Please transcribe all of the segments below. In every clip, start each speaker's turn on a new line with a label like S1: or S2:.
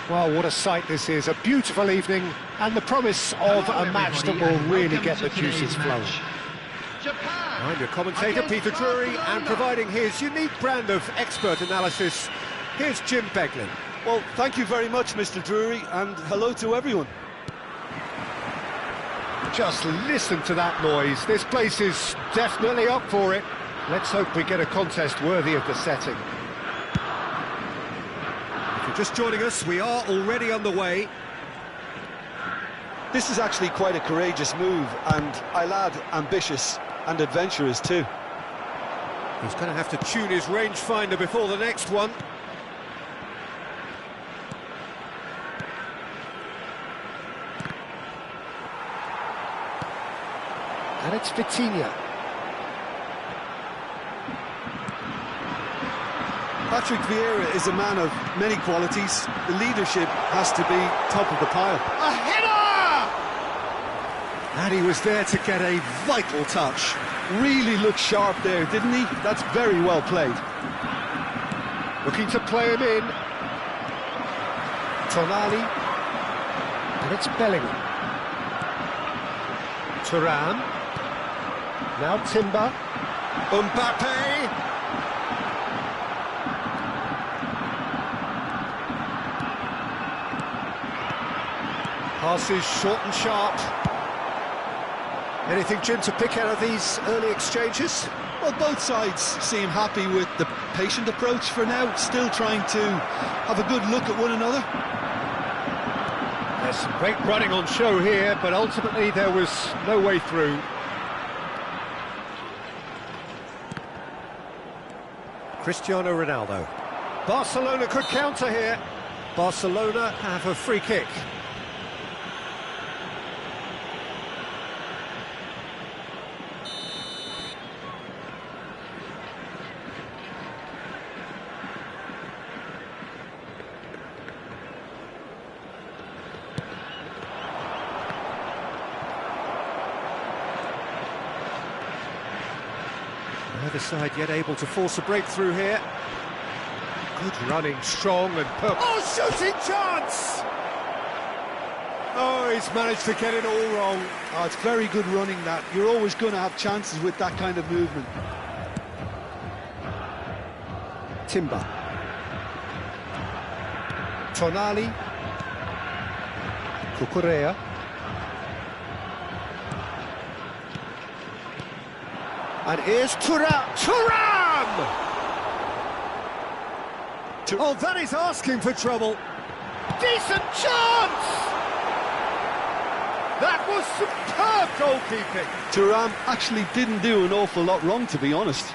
S1: Well, what a sight this is. A beautiful evening and the promise of a match that will really get the juices flowing. I'm your commentator, Peter Drury, and providing his unique brand of expert analysis, here's Jim Beglin.
S2: Well, thank you very much, Mr. Drury, and hello to everyone.
S1: Just listen to that noise. This place is definitely up for it. Let's hope we get a contest worthy of the setting. If you're just joining us, we are already underway.
S2: This is actually quite a courageous move, and I'll add ambitious and adventurous too.
S1: He's going to have to tune his rangefinder before the next one. And it's Vitinha.
S2: Patrick Vieira is a man of many qualities. The leadership has to be top of the pile.
S1: A header! And he was there to get a vital touch.
S2: Really looked sharp there, didn't he? That's very well played.
S1: Looking to play him in. Tonali. And it's Bellingham. Thuram. Now Timber. Mbappe. Passes short and sharp. Anything, Jim, to pick out of these early exchanges?
S2: Well, both sides seem happy with the patient approach for now, still trying to have a good look at one another.
S1: There's some great running on show here, but ultimately there was no way through. Cristiano Ronaldo. Barcelona could counter here. Barcelona have a free kick. Neither side yet able to force a breakthrough here. Good running, strong and purple. Oh, shooting chance! Oh, he's managed to get it all wrong.
S2: Oh, it's very good running, that. You're always going to have chances with that kind of movement.
S1: Timber. Tonali. Cucurella. And here's Thuram! Oh, that is asking for trouble. Decent chance! That was superb goalkeeping.
S2: Thuram actually didn't do an awful lot wrong, to be honest.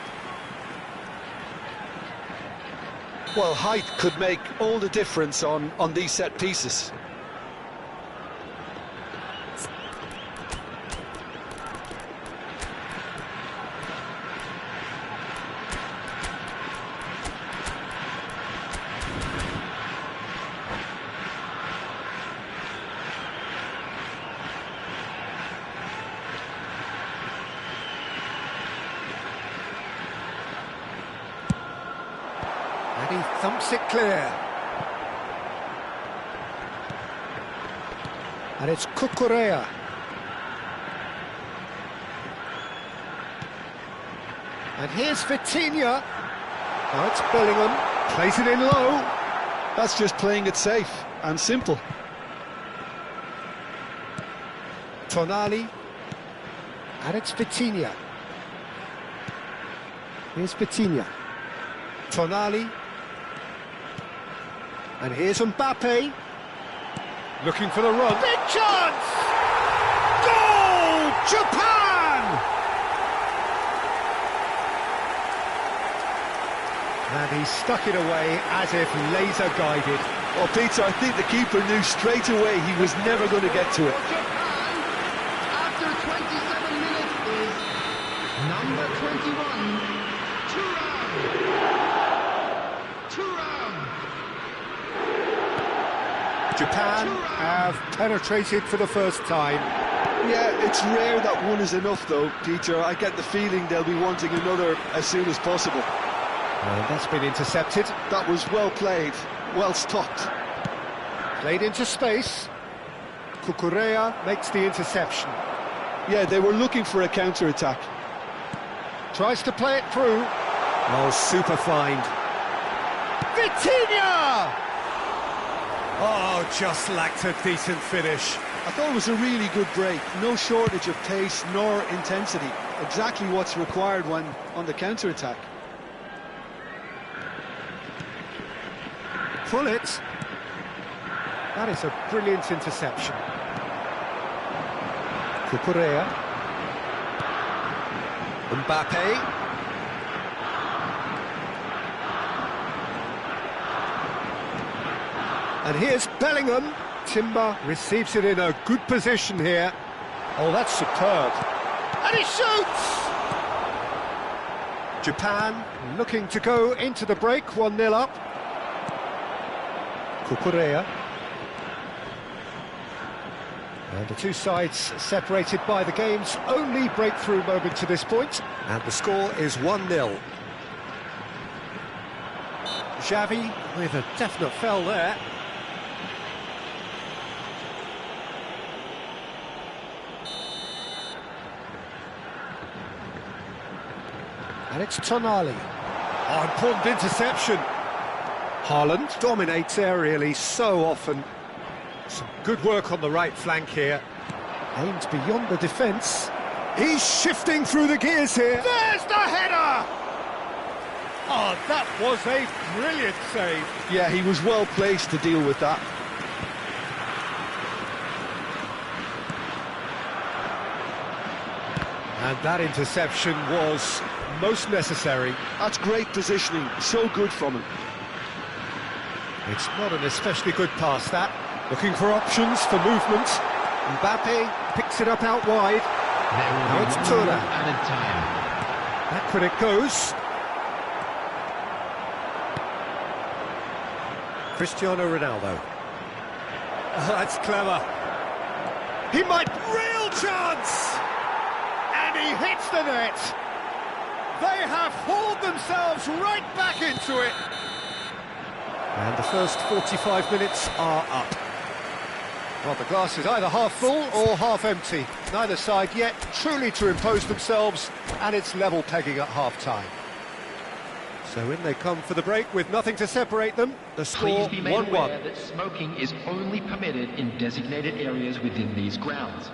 S2: Well, height could make all the difference on these set pieces.
S1: And he thumps it clear. And it's Cucurella. And here's Vitinha. Now it's Bellingham. Plays it in low.
S2: That's just playing it safe and simple.
S1: Tonali. And it's Vitinha. Here's Vitinha. Tonali. And here's Mbappe. Looking for the run. Big chance! Goal! Japan! And he stuck it away as if laser guided.
S2: Well, Peter, I think the keeper knew straight away he was never going to get to it.
S3: Japan, after 27 minutes, is number 21, Thuram.
S1: Japan have penetrated for the first time.
S2: Yeah, it's rare that one is enough, though, Peter. I get the feeling they'll be wanting another as soon as possible.
S1: That's been intercepted.
S2: That was well played, well stopped.
S1: Played into space. Cucurella makes the interception.
S2: Yeah, they were looking for a counter-attack.
S1: Tries to play it through. Oh, super find. Vitinha! Oh, just lacked a decent finish.
S2: I thought it was a really good break. No shortage of pace nor intensity. Exactly what's required when on the counter-attack.
S1: Pull it. That is a brilliant interception. Cucurella. Mbappe. And here's Bellingham. Timber receives it in a good position here. Oh, that's superb. And he shoots! Japan looking to go into the break, 1-0 up. Cucurella. And the two sides separated by the game's only breakthrough moment to this point. And the score is 1-0. Xavi with a definite foul there. And it's Tonali. Oh, important interception. Haaland dominates aerially so often. Some good work on the right flank here. Aimed beyond the defence. He's shifting through the gears here. There's the header! Oh, that was a brilliant save.
S2: Yeah, he was well placed to deal with that.
S1: And that interception was most necessary.
S2: That's great positioning, so good from him.
S1: It's not an especially good pass, that. Looking for options for movement. Mbappe picks it up out wide. Now it's Turner. Back when it goes. Cristiano Ronaldo. Oh, that's clever. He might... Real chance! And he hits the net. They have hauled themselves right back into it. And the first 45 minutes are up. Well, the glass is either half full or half empty. Neither side yet truly to impose themselves, and it's level pegging at half-time. So in they come for the break with nothing to separate them. The score 1-1.
S4: Please be made aware that smoking is only permitted in designated areas within these grounds.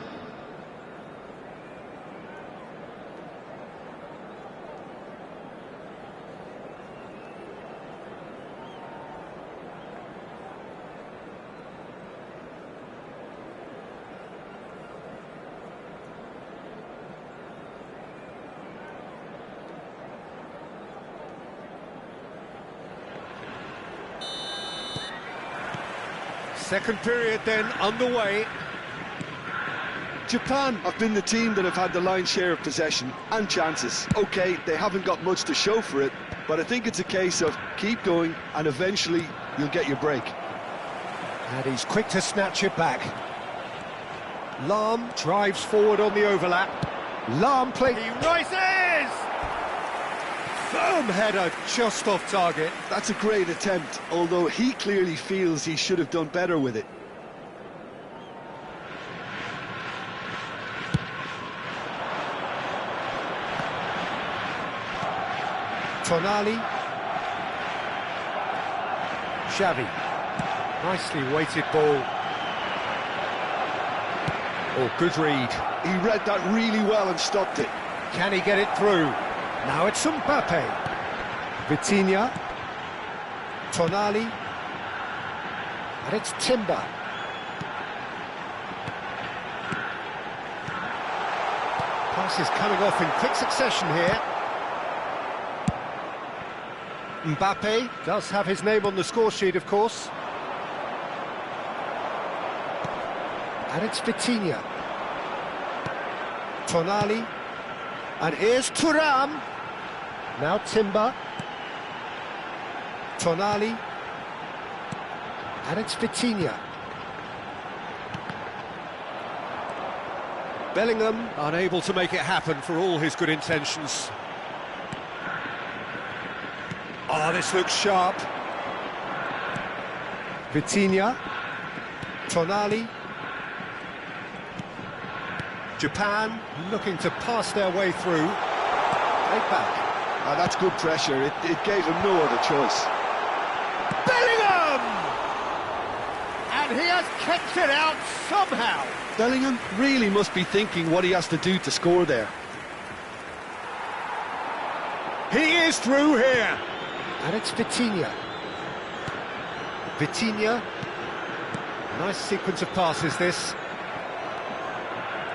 S1: Second period then underway.
S2: Japan have been the team that have had the lion's share of possession and chances. OK, they haven't got much to show for it, but I think it's a case of keep going and eventually you'll get your break.
S1: And he's quick to snatch it back. Lahm drives forward on the overlap. Lahm play. He rises! Firm header just off target.
S2: That's a great attempt, although he clearly feels he should have done better with it.
S1: Tonali. Xavi. Nicely weighted ball. Oh, good read.
S2: He read that really well and stopped it.
S1: Can he get it through? Now it's Mbappe. Vitinha. Tonali. And it's Timber. Passes coming off in quick succession here. Mbappe does have his name on the score sheet, of course. And it's Vitinha. Tonali. And here's Thuram. Now Timber. Tonali. And it's Vitinha. Bellingham unable to make it happen for all his good intentions. Oh, this looks sharp. Vitinha. Tonali. Japan looking to pass their way through. Right back.
S2: That's good pressure. It gave him no other choice.
S1: Bellingham! And he has kept it out somehow.
S2: Bellingham really must be thinking what he has to do to score there.
S1: He is through here. And it's Vitinha. Vitinha. Nice sequence of passes, this.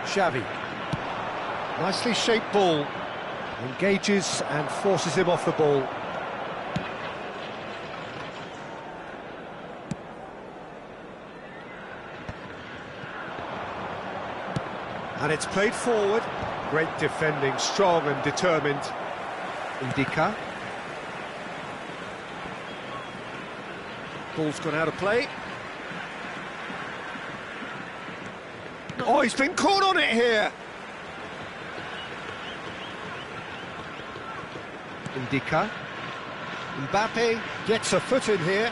S1: Xavi. Nicely shaped ball. Engages and forces him off the ball. And it's played forward. Great defending, strong and determined. Ndicka. Ball's gone out of play. Oh, he's been caught on it here. Ndicka. Mbappe gets a foot in here.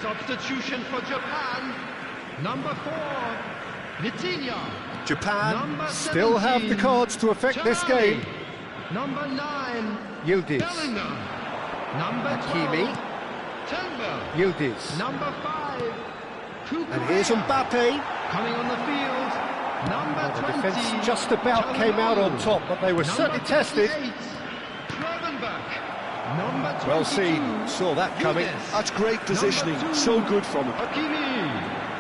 S3: Substitution for Japan, number 4, Vitinha.
S1: Japan
S3: Number
S1: still have the
S3: 17,
S1: cards to affect this
S3: Tonali.
S1: game.
S3: Number 9,
S1: Yildiz.
S3: Bellingham. Number
S1: Hakimi.
S3: 12, Timber.
S1: Yildiz.
S3: Number 5, Cucurella.
S1: And here's Mbappe.
S3: Coming on the field, number
S1: The
S3: 20,
S1: defence just about came out on top, but they were certainly tested.
S3: 38, Gravenberch. Number 22,
S1: Well seen, saw that coming.
S3: Yildiz.
S2: That's great positioning.
S3: Number 2,
S2: So good from him.
S3: Hakimi.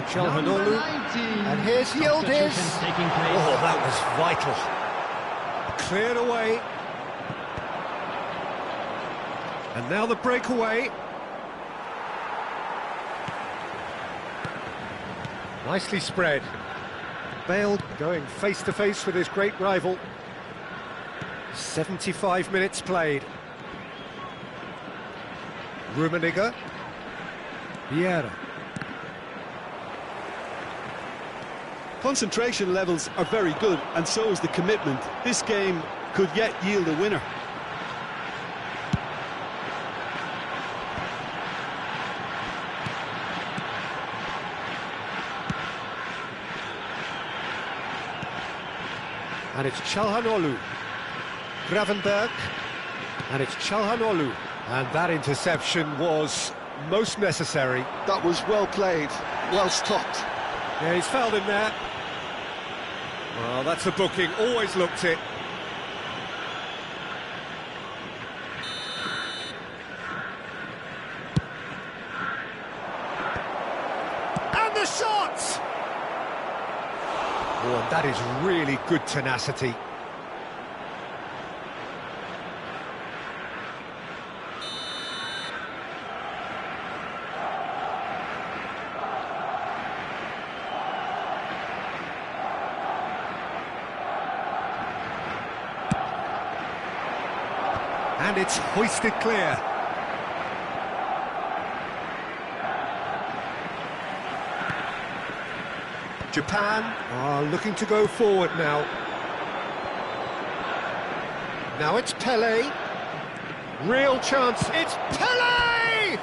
S1: Calhanoglu.
S3: Number 19,
S1: And here's Yildiz.
S3: substitutions taking place.
S1: Oh, that was vital. Cleared away. And now the breakaway. Nicely spread. Bale going face to face with his great rival. 75 minutes played. Rummenigge. Vieira.
S2: Concentration levels are very good, and so is the commitment. This game could yet yield a winner.
S1: And it's Calhanoglu. Gravenberch. And it's Calhanoglu. And that interception was most necessary.
S2: That was well played, well stopped.
S1: Yeah, he's fouled him there. Well, that's a booking. Always looked it. And the shot! Oh, and that is really good tenacity. And it's hoisted clear. Japan are looking to go forward now. Now it's Pele. Real chance. It's Pele!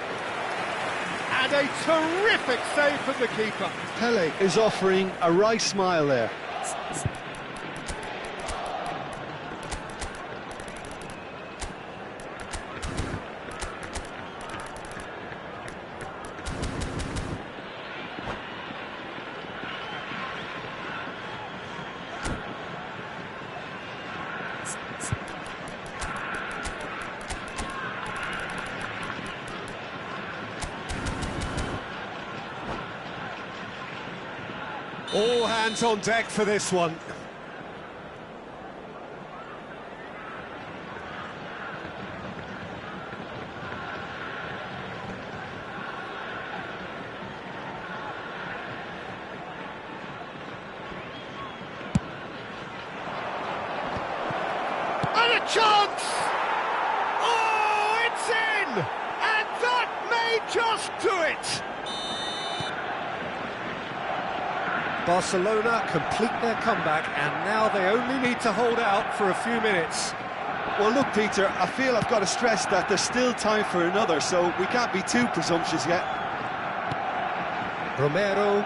S1: And a terrific save from the keeper.
S2: Pele is offering a wry smile there.
S1: hands on deck for this one. And a chance! Oh, it's in! And that may just do it! Barcelona complete their comeback, and now they only need to hold out for a few minutes.
S2: Well, look, Peter, I feel I've got to stress that there's still time for another, so we can't be too presumptuous yet.
S1: Romero.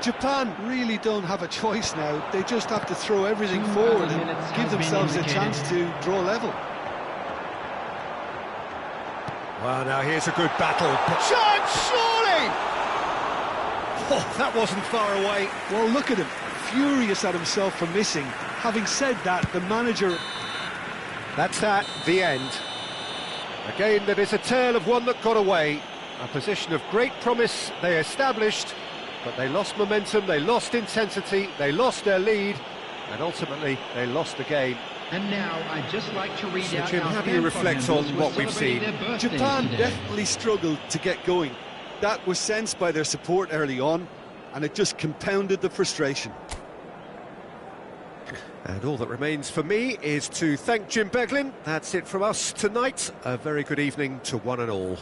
S2: Japan really don't have a choice now. They just have to throw everything forward and give themselves a chance to draw level.
S1: Well, now here's a good battle. Chance, surely! Oh, that wasn't far away.
S2: Well, look at him, furious at himself for missing. Having said that, the manager...
S1: That's that, the end. Again, there is a tale of one that got away. A position of great promise they established, but they lost momentum, they lost intensity, they lost their lead, and ultimately they lost the game.
S3: And now I'd just like to read out
S1: Jim,
S3: our
S1: how do you
S3: fan
S1: reflect
S3: club
S1: on
S3: members
S1: what
S3: who are
S1: we've seen?
S3: celebrating their birthdays
S2: Japan
S3: today.
S2: definitely struggled to get going. That was sensed by their support early on, and it just compounded the frustration.
S1: And all that remains for me is to thank Jim Beglin. That's it from us tonight. A very good evening to one and all.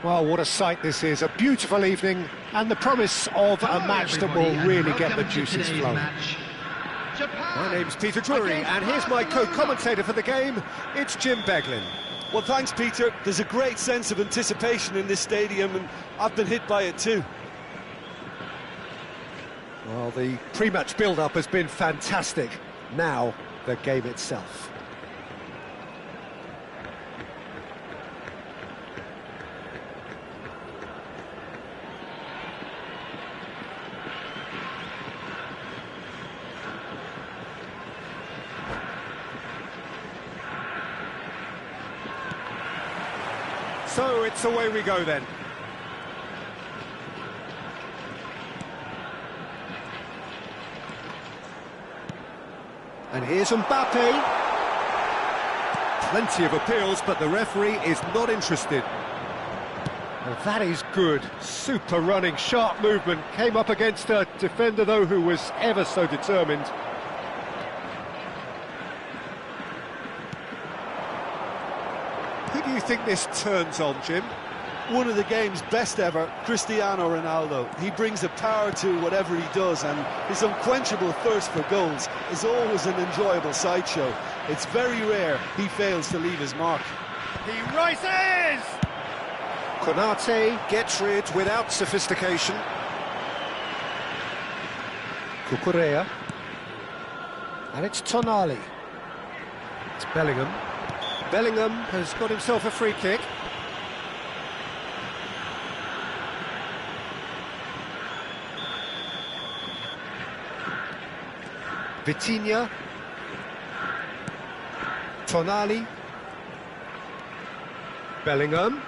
S1: Well, what a sight this is. A beautiful evening and the promise of a match that will really get the juices flowing. My name's Peter Drury, and here's my co-commentator for the game. It's Jim Beglin.
S2: Well, thanks, Peter. There's a great sense of anticipation in this stadium, and I've been hit by it too.
S1: Well, the pre-match build-up has been fantastic. Now, the game itself. So it's away we go then. And here's Mbappe. Plenty of appeals, but the referee is not interested. Well, that is good. Super running, sharp movement. Came up against a defender, though, who was ever so determined. Who do you think this turns on, Jim?
S2: One of the game's best ever, Cristiano Ronaldo. He brings a power to whatever he does, and his unquenchable thirst for goals is always an enjoyable sideshow. It's very rare he fails to leave his mark.
S1: He rises! Konate gets rid without sophistication. Cucurella. And it's Tonali. It's Bellingham. Bellingham has got himself a free kick. Vitinha. Tonali. Bellingham.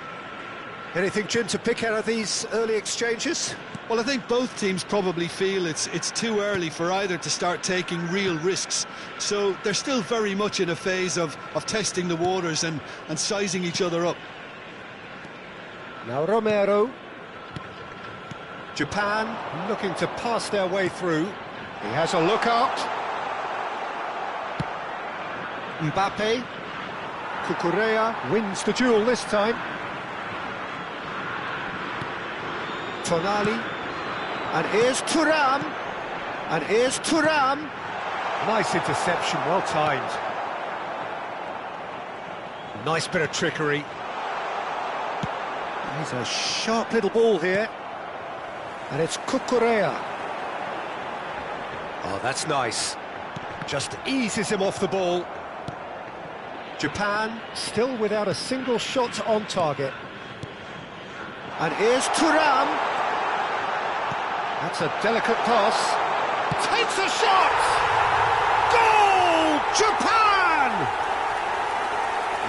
S1: Anything, Jim, to pick out of these early exchanges?
S2: Well, I think both teams probably feel it's too early for either to start taking real risks. So they're still very much in a phase of testing the waters and sizing each other up.
S1: Now Romero. Japan looking to pass their way through. He has a look out. Mbappe. Cucurella wins the duel this time. Tonali. And here's Thuram. And here's Thuram. Nice interception, well timed. Nice bit of trickery. He's a sharp little ball here. And it's Cucurella. Oh, that's nice. Just eases him off the ball. Japan still without a single shot on target. And here's Thuram. That's a delicate pass. Takes a shot! Goal! Japan!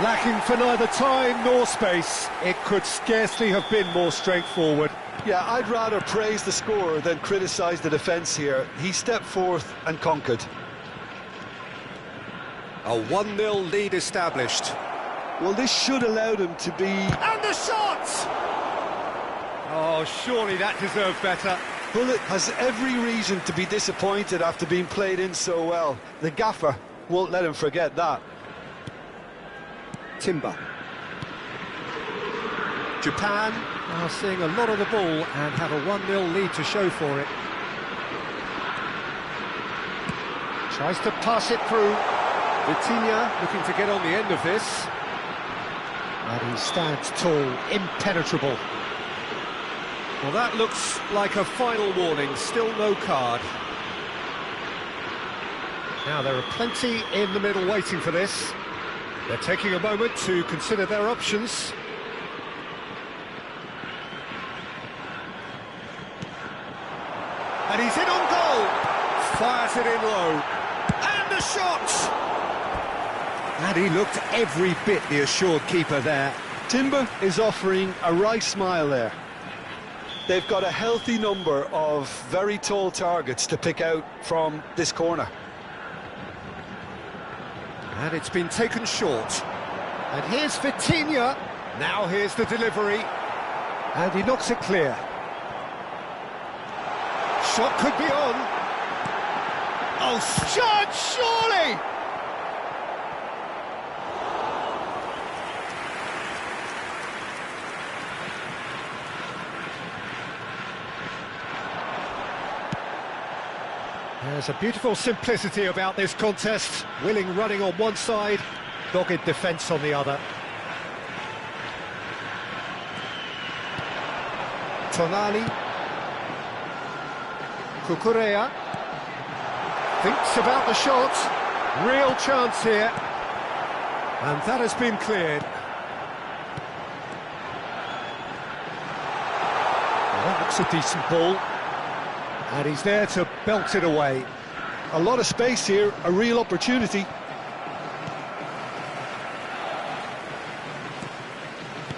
S1: Lacking for neither time nor space. It could scarcely have been more straightforward.
S2: Yeah, I'd rather praise the scorer than criticise the defence here. He stepped forth and conquered.
S1: A 1-0 lead established.
S2: Well, this should allow them to be...
S1: And the shot! Oh, surely that deserved better.
S2: Bullet has every reason to be disappointed after being played in so well. The gaffer won't let him forget that.
S1: Timber. Japan are seeing a lot of the ball and have a 1-0 lead to show for it. Tries to pass it through. Vitinha looking to get on the end of this. And he stands tall, impenetrable. Well, that looks like a final warning, still no card. Now, there are plenty in the middle waiting for this. They're taking a moment to consider their options. And he's in on goal. Fires it in low. And the shot! And he looked every bit the assured keeper there.
S2: Timber is offering a wry smile there. They've got a healthy number of very tall targets to pick out from this corner.
S1: And it's been taken short. And here's Vitinha. Now here's the delivery. And he knocks it clear. Shot could be on. Oh, shot, surely! There's a beautiful simplicity about this contest. Willing running on one side, dogged defence on the other. Tonali. Cucurella. Thinks about the shot. Real chance here. And that has been cleared. Well, that looks a decent ball. And he's there to belt it away.
S2: A lot of space here, a real opportunity.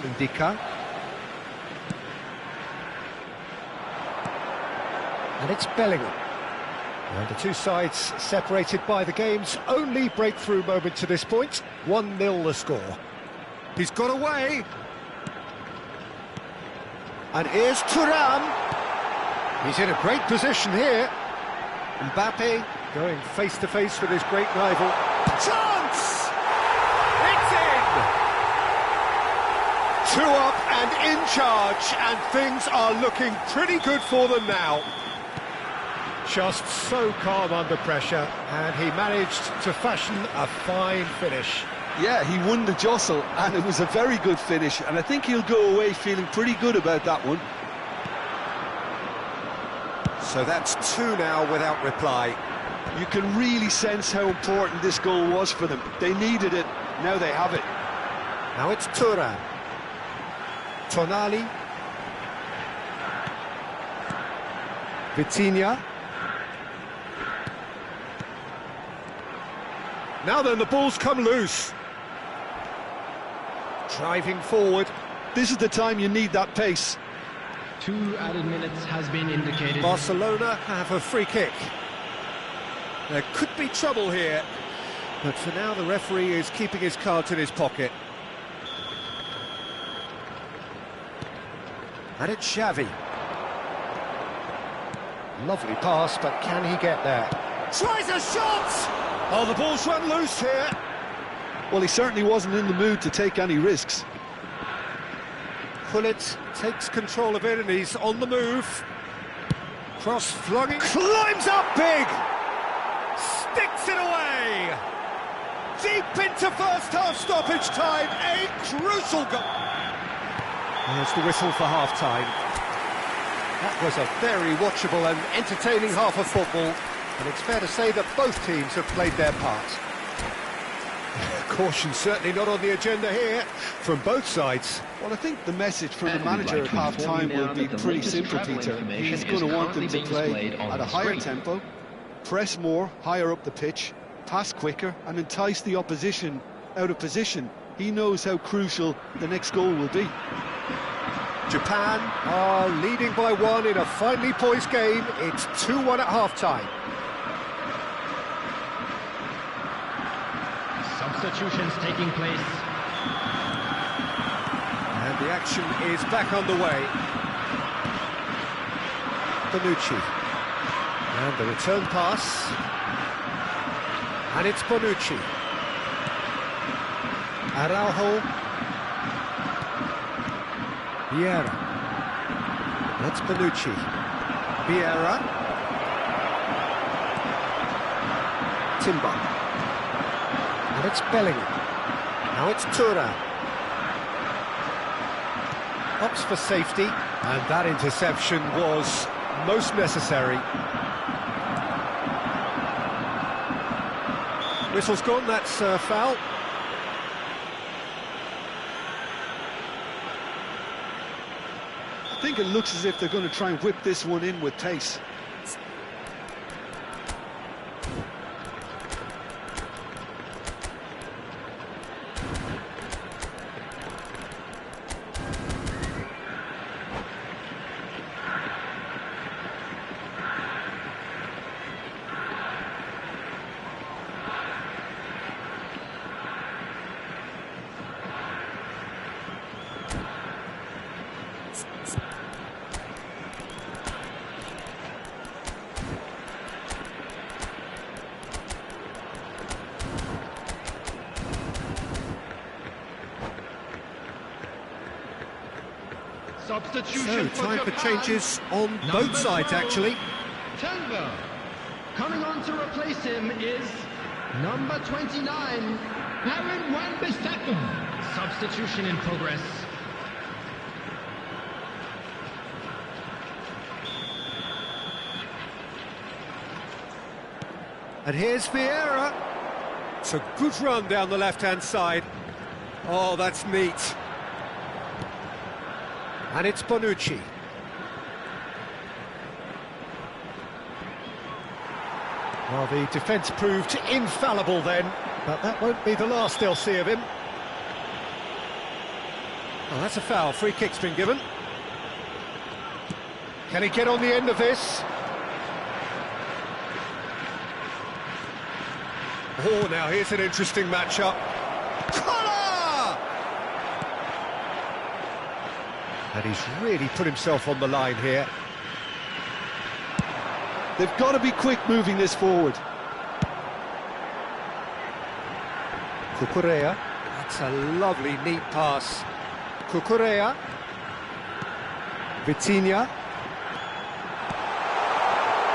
S1: Indica. And it's Bellingham. And the two sides separated by the game's only breakthrough moment to this point. 1-0 the score. He's got away. And here's Thuram. He's in a great position here. Mbappe going face-to-face with his great rival. Chance! It's in! 2 up and in charge, and things are looking pretty good for them now. Just so calm under pressure, and he managed to fashion a fine finish.
S2: Yeah, he won the jostle, and it was a very good finish, and I think he'll go away feeling pretty good about that one.
S1: So that's 2 now without reply.
S2: You can really sense how important this goal was for them. They needed it, now they have it.
S1: Now it's Thuram. Tonali. Vitinha. Now then, the ball's come loose. Driving forward.
S2: This is the time you need that pace.
S3: 2 added minutes has been indicated.
S1: Barcelona have a free kick. There could be trouble here, but for now the referee is keeping his cards in his pocket. And it's Xavi. Lovely pass, but can he get there? Tries a shot! Oh, the ball's run loose here.
S2: Well, he certainly wasn't in the mood to take any risks.
S1: Gullit takes control of it and he's on the move. Cross flung, climbs up big! Sticks it away! Deep into first half stoppage time, a crucial goal! There's the whistle for half-time. That was a very watchable and entertaining half of football, and it's fair to say that both teams have played their part. Caution certainly not on the agenda here, from both sides.
S2: Well, I think the message from the manager at half-time will be pretty simple, Peter. He's going to want them to play at a higher tempo, press more, higher up the pitch, pass quicker, and entice the opposition out of position. He knows how crucial the next goal will be.
S1: Japan are leading by 1 in a finely poised game. It's 2-1 at half-time.
S3: Substitutions taking place.
S1: And the action is back underway. Bonucci. And the return pass. And it's Bonucci. Araujo. Vieira. That's Bonucci. Vieira. Timber. And it's Bellingham. Now it's Thuram. Opts for safety, and that interception was most necessary. Whistle's gone, that's foul.
S2: I think it looks as if they're going to try and whip this one in with pace.
S3: Substitution
S1: so, time for
S3: Japan.
S1: changes on both sides, actually.
S3: Tenga, Coming on to replace him is number 29, Aaron Wan-Bissaka. Substitution in progress.
S1: And here's Vieira. It's a good run down the left-hand side. Oh, that's neat. And it's Bonucci. Well, the defence proved infallible then, but that won't be the last they'll see of him. Oh, that's a foul. Free kick's been given. Can he get on the end of this? Oh, now here's an interesting matchup. Collar! And he's really put himself on the line here.
S2: They've got to be quick moving this forward.
S1: Cucurella. That's a lovely, neat pass. Cucurella. Vitinha.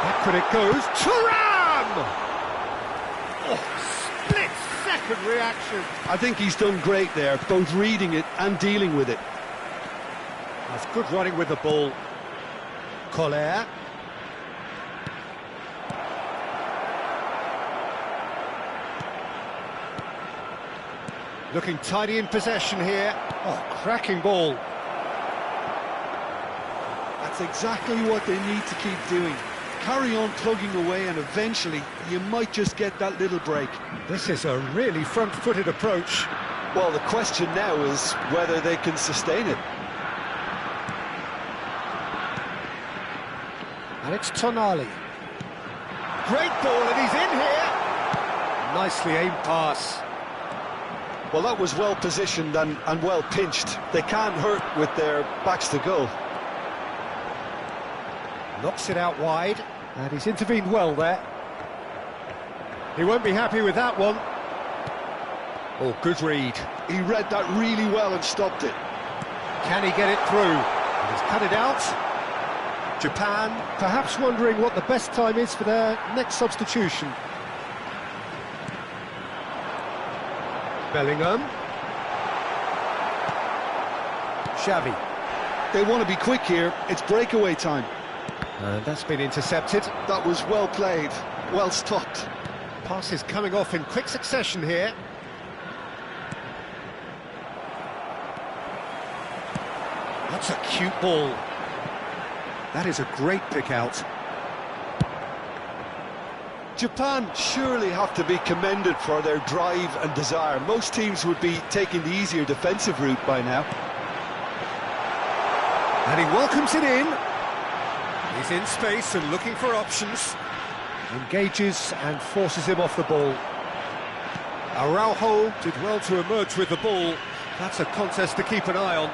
S1: Back when it goes. Thuram! Oh, split-second reaction.
S2: I think he's done great there, both reading it and dealing with it.
S1: That's good running with the ball. Collier. Looking tidy in possession here. Oh, cracking ball.
S2: That's exactly what they need to keep doing. Carry on plugging away and eventually you might just get that little break.
S1: This is a really front-footed approach.
S2: Well, the question now is whether they can sustain it.
S1: And it's Tonali. Great ball, and he's in here. Nicely aimed pass.
S2: Well, that was well positioned and well pinched. They can't hurt with their backs to goal.
S1: Knocks it out wide, and he's intervened well there. He won't be happy with that one. Oh, good read.
S2: He read that really well and stopped it.
S1: Can he get it through? And he's cut it out. Japan perhaps wondering what the best time is for their next substitution. Bellingham. Xavi.
S2: They want to be quick here. It's breakaway time.
S1: And that's been intercepted.
S2: That was well played, well stopped.
S1: Passes coming off in quick succession here. That's a cute ball. That is a great pick out.
S2: Japan surely have to be commended for their drive and desire. Most teams would be taking the easier defensive route by now.
S1: And he welcomes it in. He's in space and looking for options. Engages and forces him off the ball. Araujo did well to emerge with the ball. That's a contest to keep an eye on.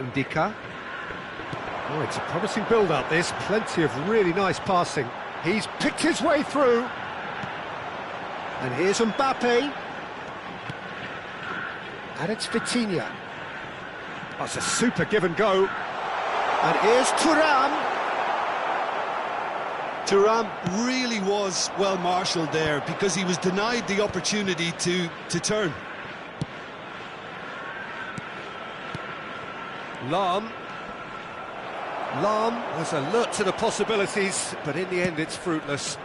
S1: Indica. Oh, it's a promising build-up, this. Plenty of really nice passing. He's picked his way through. And here's Mbappe. And it's Vitinha. That's a super give and go. And here's Thuram.
S2: Thuram really was well marshalled there because he was denied the opportunity to turn.
S1: Lahm was alert to the possibilities, but in the end it's fruitless.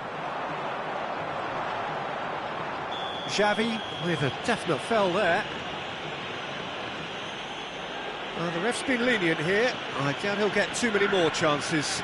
S1: Xavi with a definite foul there. The ref's been lenient here. I doubt he'll get too many more chances.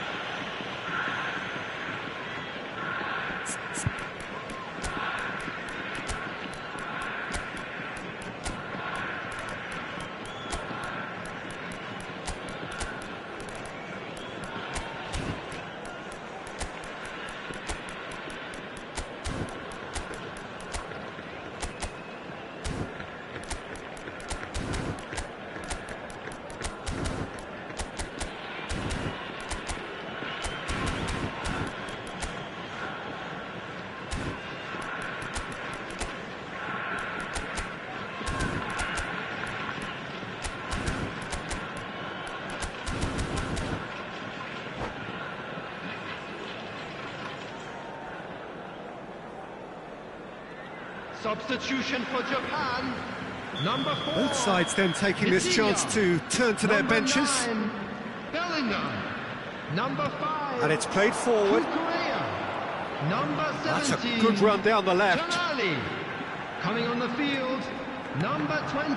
S3: Substitution for Japan. Number 4.
S1: Both sides then taking this chance to turn to their benches.
S3: 9, Bellingham. Number 5.
S1: And it's played forward.
S3: Korea. Number 17.
S1: That's a good run down the left.
S3: Jalali. Coming on the field. Number 20.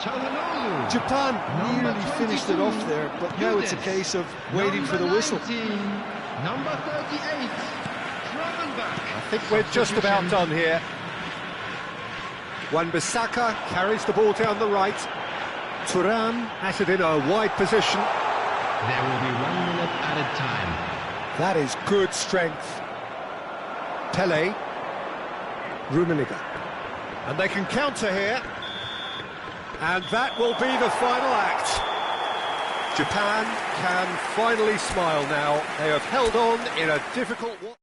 S3: Chalanolu.
S2: Japan
S3: Number
S2: nearly finished it
S3: 22,
S2: off there, but now it's a
S3: Yudes.
S2: case of waiting for the
S3: Number
S2: whistle.
S3: 19, Number 38. Gravenberch.
S1: I think we're just about done here. Wan-Bissaka carries the ball down the right. Thuram has it in a wide position.
S3: There will be 1 minute added time.
S1: That is good strength. Pele. Rummenigge. And they can counter here. And that will be the final act. Japan can finally smile now. They have held on in a difficult one.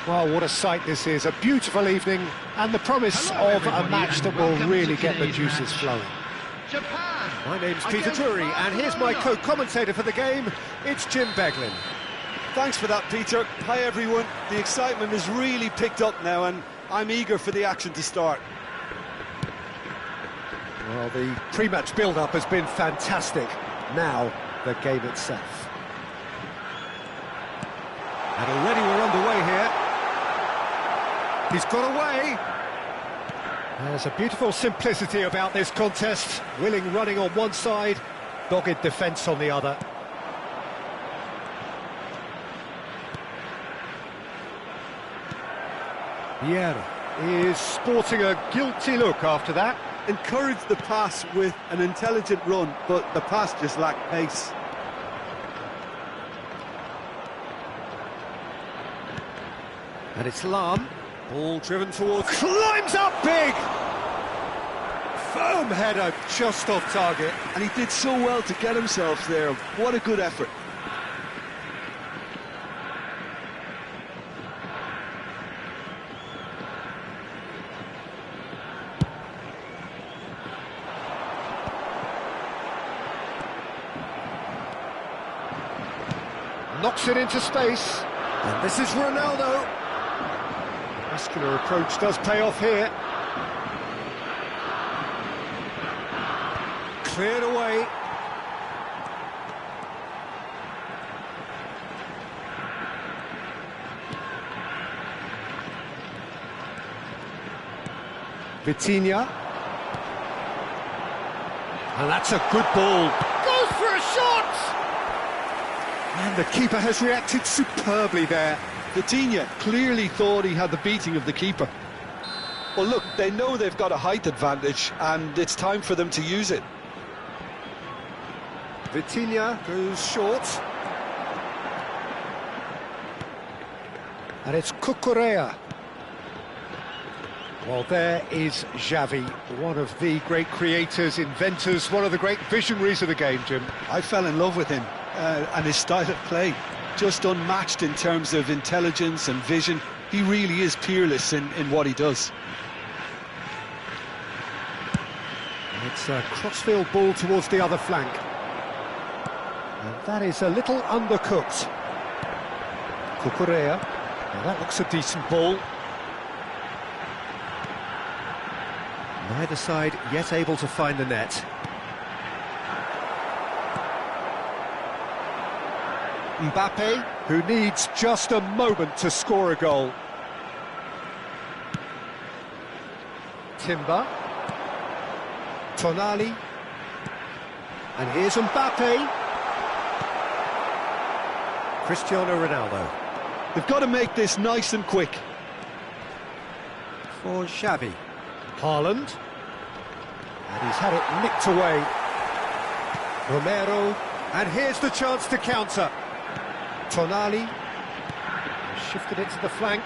S1: Well, what a sight this is. A beautiful evening and the promise
S3: Hello,
S1: of a
S3: everybody,
S1: match
S3: and
S1: that will
S3: welcome
S1: really
S3: to
S1: get the
S3: today's
S1: juices
S3: match.
S1: flowing.
S3: Japan.
S1: My name's Peter
S3: against
S1: Drury, and here's my
S3: Barcelona.
S1: co-commentator for the game. It's Jim Beglin.
S2: Thanks for that, Peter. Hi, everyone. The excitement has really picked up now, and I'm eager for the action to start.
S1: Well, the pre-match build-up has been fantastic. Now, the game itself. And already we're underway here. He's got away. There's a beautiful simplicity about this contest. Willing running on one side, dogged defence on the other. Vieira is sporting a guilty look after that.
S2: Encouraged the pass with an intelligent run, but the pass just lacked pace.
S1: And it's Lahm. Ball driven towards... Climbs up big! Firm header just off target.
S2: And he did so well to get himself there. What a good effort.
S1: Knocks it into space. And this is Ronaldo. Muscular approach does pay off here. Cleared away. Vitinha. And that's a good ball. Goes for a shot! And the keeper has reacted superbly there.
S2: Vitinha clearly thought he had the beating of the keeper. Well, look, they know they've got a height advantage, and it's time for them to use it.
S1: Vitinha goes short. And it's Cucurella. Well, there is Xavi, one of the great creators, inventors, one of the great visionaries of the game, Jim.
S2: I fell in love with him and his style of play. Just unmatched in terms of intelligence and vision. He really is peerless in what he does.
S1: It's a crossfield ball towards the other flank. And that is a little undercooked. Cucurella. Now that looks a decent ball. Neither side yet able to find the net. Mbappe, who needs just a moment to score a goal. Timber. Tonali. And here's Mbappe. Cristiano Ronaldo.
S2: They've got to make this nice and quick.
S1: For Xavi. Haaland. And he's had it nicked away. Romero. And here's the chance to counter. Tonali. Shifted it to the flank.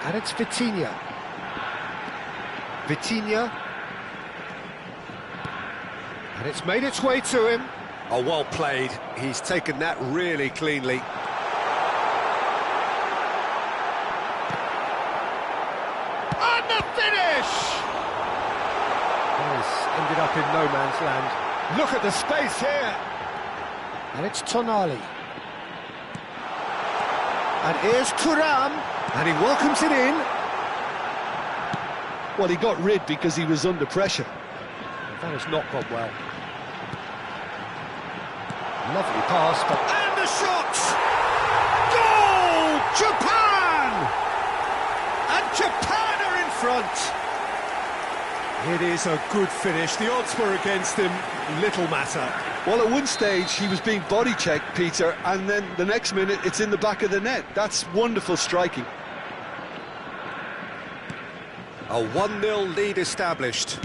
S1: And it's Vitinha. Vitinha. And it's made its way to him. Oh, well played. He's taken that really cleanly. And the finish! This ended up in no man's land. Look at the space here. And it's Tonali. And here's Thuram. And he welcomes it in.
S2: Well, he got rid because he was under pressure.
S1: That has not gone well. Lovely pass, but... And the shot! Goal! Japan! And Japan are in front! It is a good finish. The odds were against him. Little matter.
S2: Well, at one stage, he was being body-checked, Peter, and then the next minute, it's in the back of the net. That's wonderful striking.
S1: A 1-0 lead established.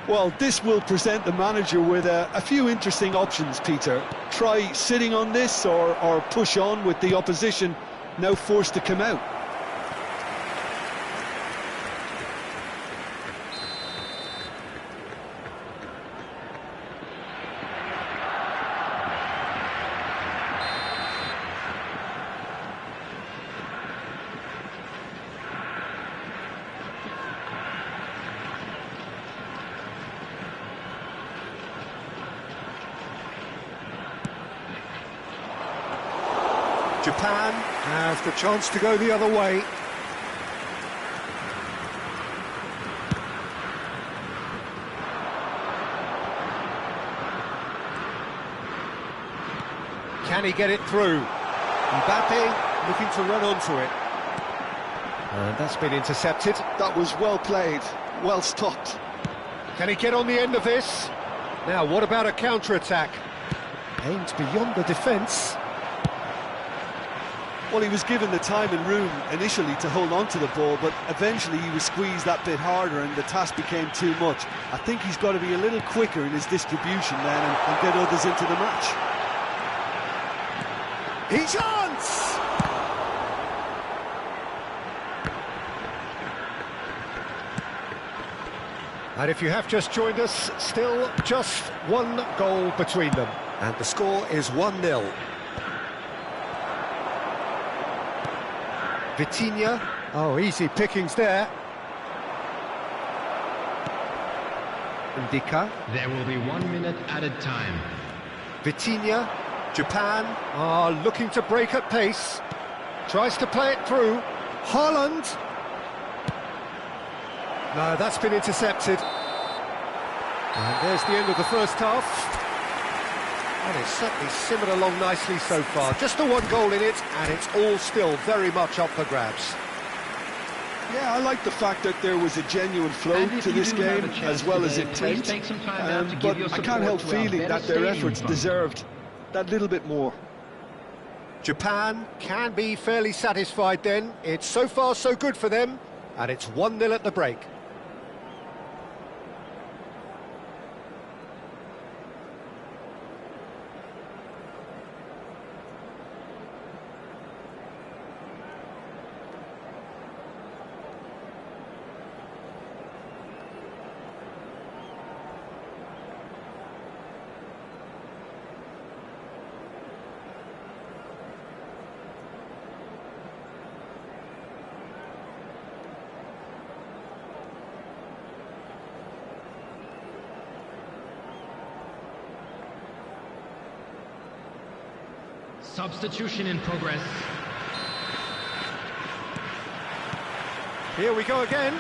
S2: Well, this will present the manager with a few interesting options, Peter. Try sitting on this or push on with the opposition now forced to come out.
S1: Japan have the chance to go the other way. Can he get it through? Mbappe looking to run onto it. And that's been intercepted.
S2: That was well played, well stopped.
S1: Can he get on the end of this? Now, what about a counter-attack? Aimed beyond the defence.
S2: Well, he was given the time and room initially to hold on to the ball, but eventually he was squeezed that bit harder and the task became too much. I think he's got to be a little quicker in his distribution then and get others into the match.
S1: He's chance! And if you have just joined us, still just one goal between them. And the score is 1-0. Vitinha. Oh, easy pickings there. Ndika.
S3: There will be 1 minute added time.
S1: Vitinha. Japan are looking to break at pace. Tries to play it through. Haaland. No, that's been intercepted. And there's the end of the first half. And it's certainly simmered along nicely so far. Just the one goal in it, and it's all still very much up for grabs.
S2: Yeah, I like the fact that there was a genuine flow to this game, as well as intent. But I can't help feeling that their efforts deserved that little bit more.
S1: Japan can be fairly satisfied then. It's so far so good for them, and it's 1-0 at the break.
S3: Substitution in progress.
S1: Here we go again.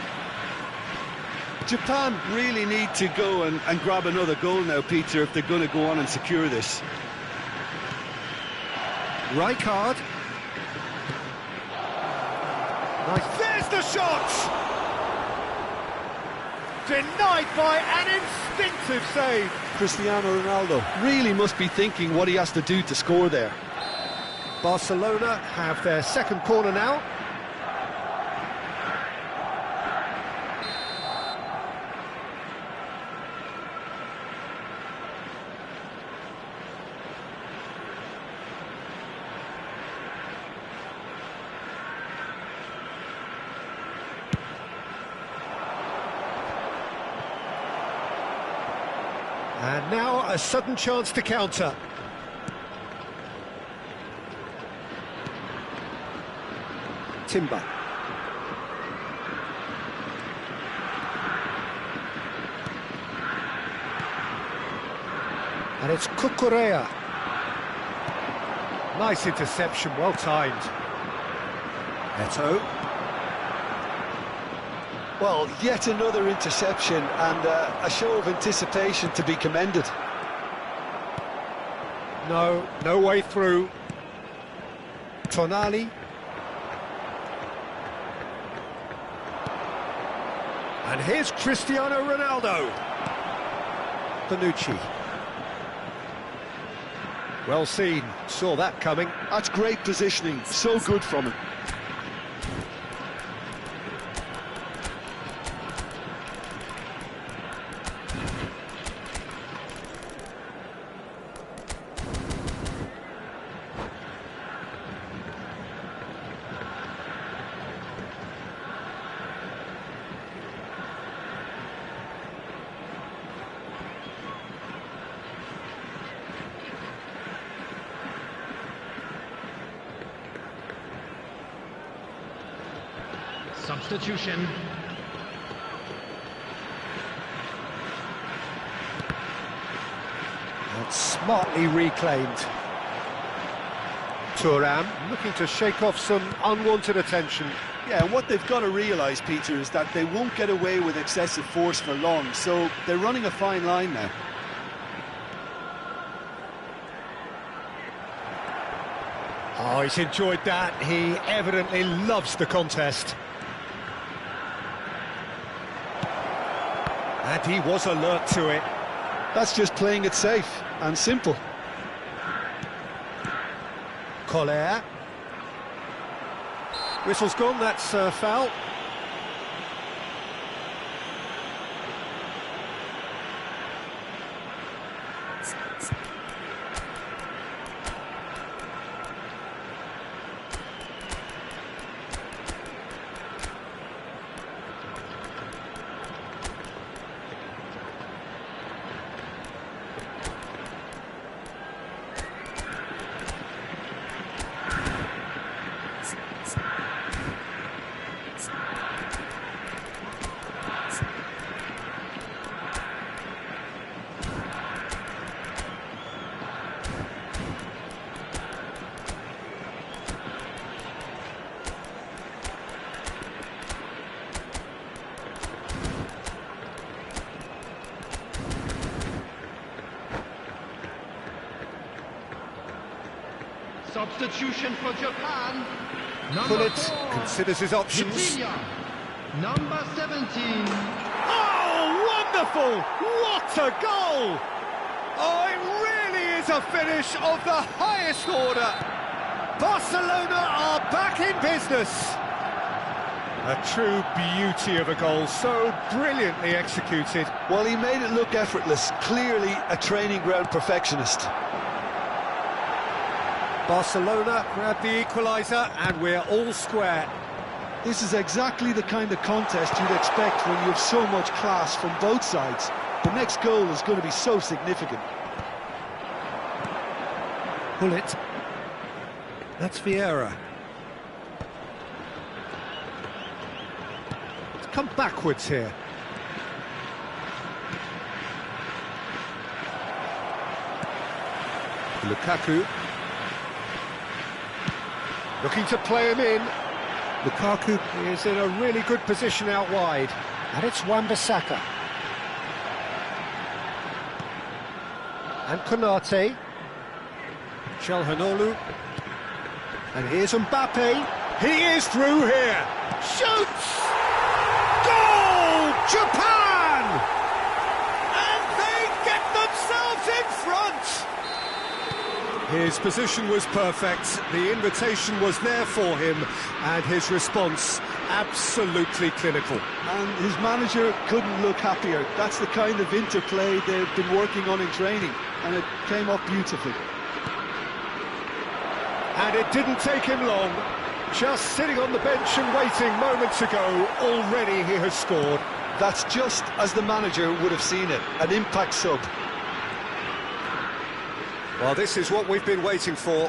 S2: Japan really need to go and grab another goal now, Peter, if they're going to go on and secure this.
S1: Rijkaard. Nice. There's the shot! Denied by an instinctive save.
S2: Cristiano Ronaldo really must be thinking what he has to do to score there.
S1: Barcelona have their second corner now. And now a sudden chance to counter. Timber. And it's Cucurella. Nice interception, well timed. Eto'o.
S2: Well, yet another interception and a show of anticipation to be commended.
S1: No way through. Tonali. And here's Cristiano Ronaldo. Bonucci. Well seen, saw that coming.
S2: That's great positioning, so good from him.
S3: Substitution.
S1: That's smartly reclaimed. Thuram looking to shake off some unwanted attention.
S2: Yeah, and what they've got to realise, Peter, is that they won't get away with excessive force for long, so they're running a fine line now.
S1: Oh, he's enjoyed that. He evidently loves the contest. And he was alert to it.
S2: That's just playing it safe and simple.
S1: Collier. Whistle's gone, that's foul.
S3: Substitution for Japan. Number
S1: Gullit
S3: 4,
S1: considers his options.
S3: Vitinha. Number 17.
S1: Oh, wonderful! What a goal! Oh, it really is a finish of the highest order. Barcelona are back in business. A true beauty of a goal, so brilliantly executed.
S2: Well, he made it look effortless, clearly a training ground perfectionist.
S1: Barcelona grab the equaliser and we're all square.
S2: This is exactly the kind of contest you'd expect when you have so much class from both sides. The next goal is going to be so significant.
S1: Gullit. That's Vieira. It's come backwards here. Lukaku. Looking to play him in. Lukaku is in a really good position out wide. And it's Wan-Bissaka. And Konate. Calhanoglu. And here's Mbappe. He is through here. Shoots! Goal! Japan! And they get themselves in front! His position was perfect, the invitation was there for him, and his response absolutely clinical.
S2: And his manager couldn't look happier. That's the kind of interplay they've been working on in training, and it came off beautifully.
S1: And it didn't take him long. Just sitting on the bench and waiting moments ago, already he has scored.
S2: That's just as the manager would have seen it, an impact sub.
S1: Well, this is what we've been waiting for.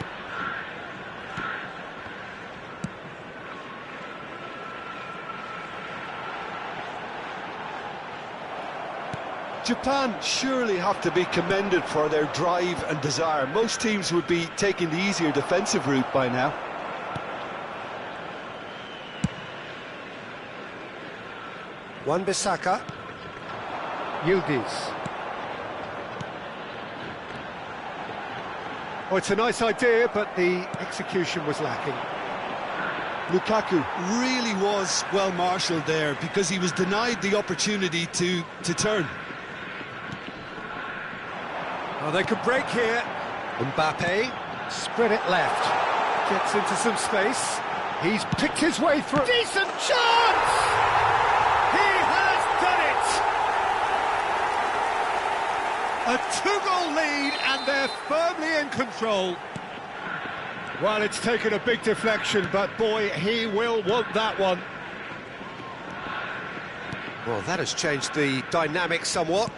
S2: Japan surely have to be commended for their drive and desire. Most teams would be taking the easier defensive route by now.
S1: Wan-Bissaka. Yildiz. Oh, it's a nice idea, but the execution was lacking.
S2: Lukaku really was well marshalled there because he was denied the opportunity to turn.
S1: Oh, they could break here. Mbappe, spread it left. Gets into some space. He's picked his way through. Decent chance! He has done it! A two-goal lead, and they're firmly in control. Well, it's taken a big deflection, but boy, he will want that one. Well, that has changed the dynamic somewhat.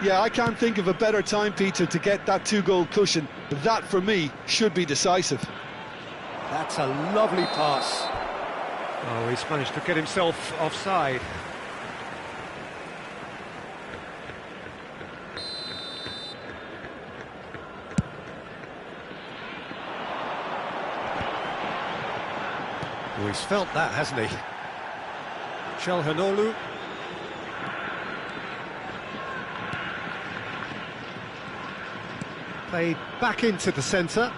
S2: Yeah, I can't think of a better time, Peter, to get that two-goal cushion. That, for me, should be decisive.
S1: That's a lovely pass. Oh, he's managed to get himself offside. Oh, he's felt that, hasn't he? Calhanoglu. Played back into the centre.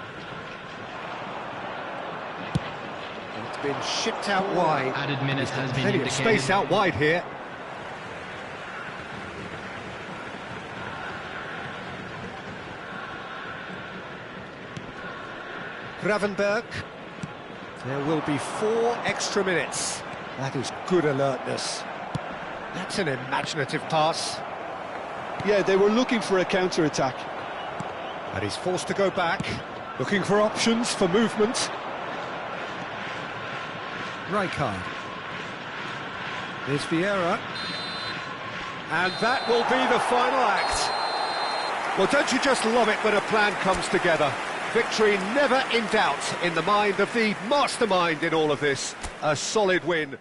S1: It's been shipped out wide.
S3: Added minutes has been
S1: Plenty of
S3: indicated.
S1: space out wide here. Gravenberg. There will be 4 extra minutes. That is good alertness. That's an imaginative pass.
S2: Yeah, they were looking for a counter-attack.
S1: And he's forced to go back, looking for options for movement. Rijkaard. There's Vieira. And that will be the final act. Well, don't you just love it when a plan comes together? Victory never in doubt in the mind of the mastermind in all of this. A solid win.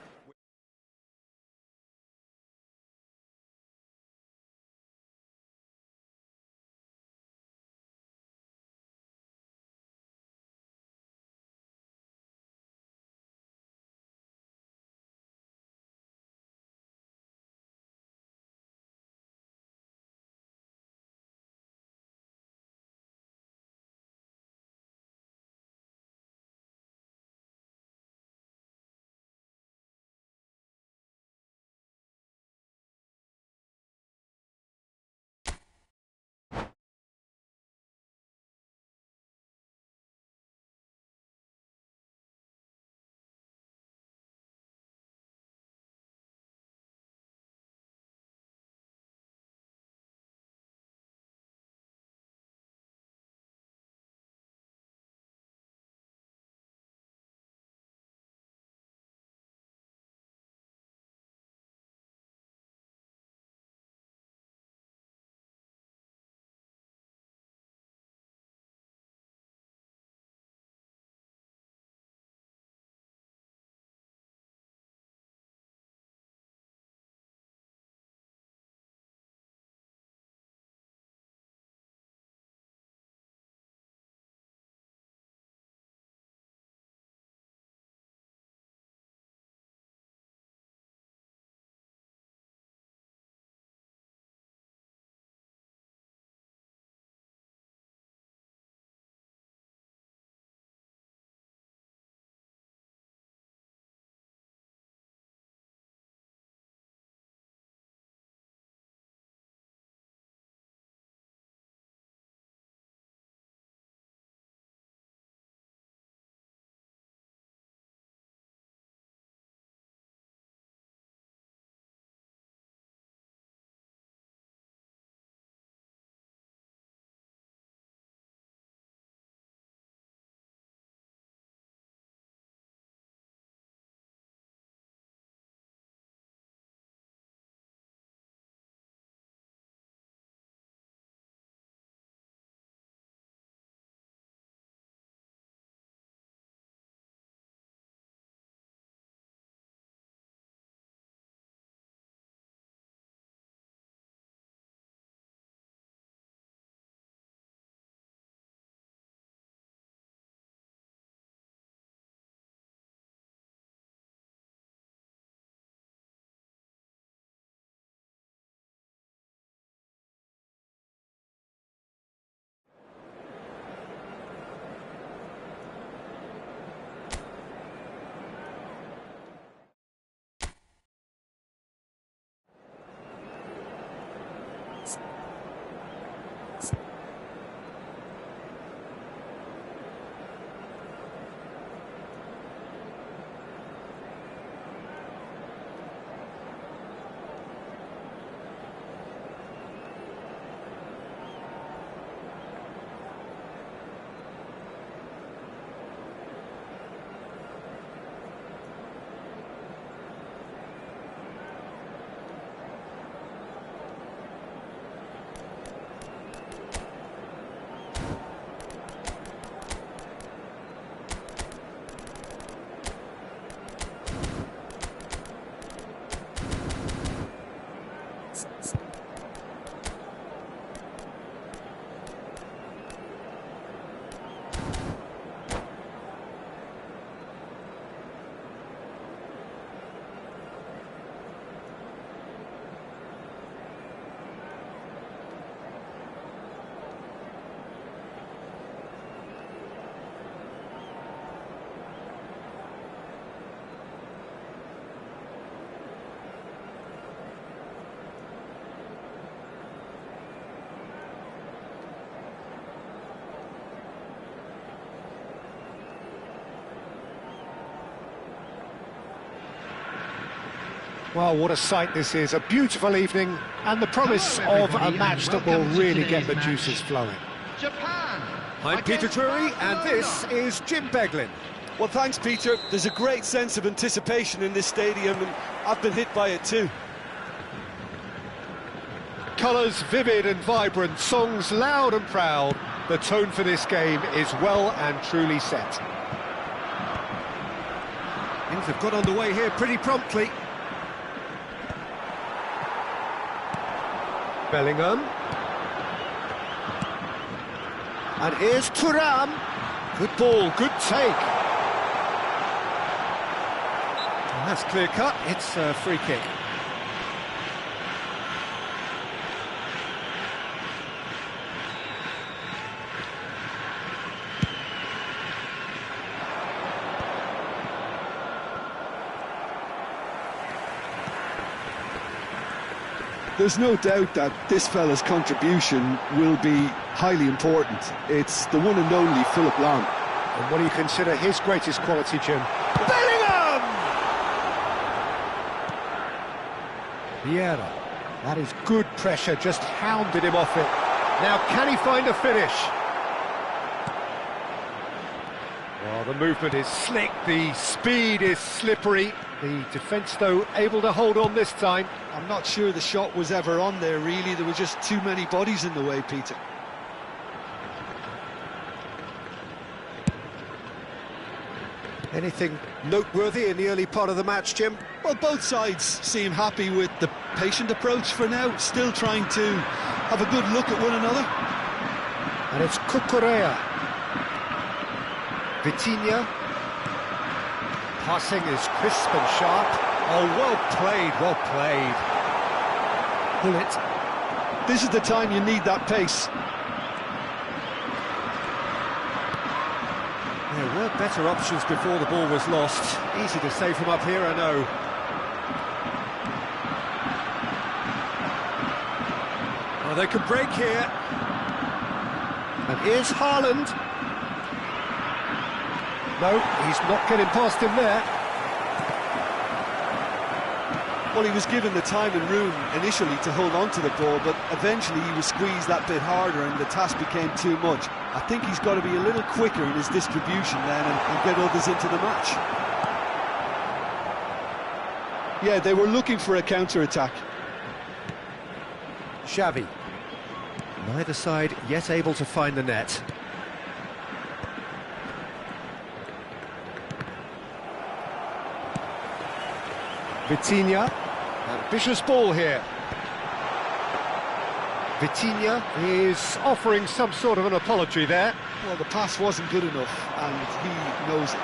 S1: Well, what a sight this is, a beautiful evening, and the promise of a match that will really get the juices flowing.
S3: Japan.
S1: I'm Peter Drury, and this is Jim Beglin.
S2: Well, thanks, Peter. There's a great sense of anticipation in this stadium, and I've been hit by it too.
S1: Colours vivid and vibrant, songs loud and proud. The tone for this game is well and truly set. Things have got underway here pretty promptly. Bellingham. And here's Thuram. Good ball, good take. And that's clear cut, it's a free kick.
S2: There's no doubt that this fella's contribution will be highly important. It's the one and only Philipp Lahm.
S1: And what do you consider his greatest quality, Jim? Bellingham! Vieira. That is good pressure, just hounded him off it. Now, can he find a finish? Well, the movement is slick, the speed is slippery. The defence, though, able to hold on this time.
S2: I'm not sure the shot was ever on there, really. There were just too many bodies in the way, Peter.
S1: Anything noteworthy in the early part of the match, Jim?
S2: Well, both sides seem happy with the patient approach for now, still trying to have a good look at one another.
S1: And it's Cucurella. Vitinha. Passing is crisp and sharp. Oh, well played, well played. Gullit.
S2: This is the time you need that pace.
S1: There were better options before the ball was lost. Easy to say from up here, I know. Oh, they could break here. And here's Haaland. No, he's not getting past him there.
S2: Well, he was given the time and room initially to hold on to the ball, but eventually he was squeezed that bit harder and the task became too much. I think he's got to be a little quicker in his distribution then and get others into the match. Yeah, they were looking for a counter-attack.
S1: Xavi. Neither side yet able to find the net. Vitinha, ambitious ball here. Vitinha is offering some sort of an apology there.
S2: Well, the pass wasn't good enough, and he knows it.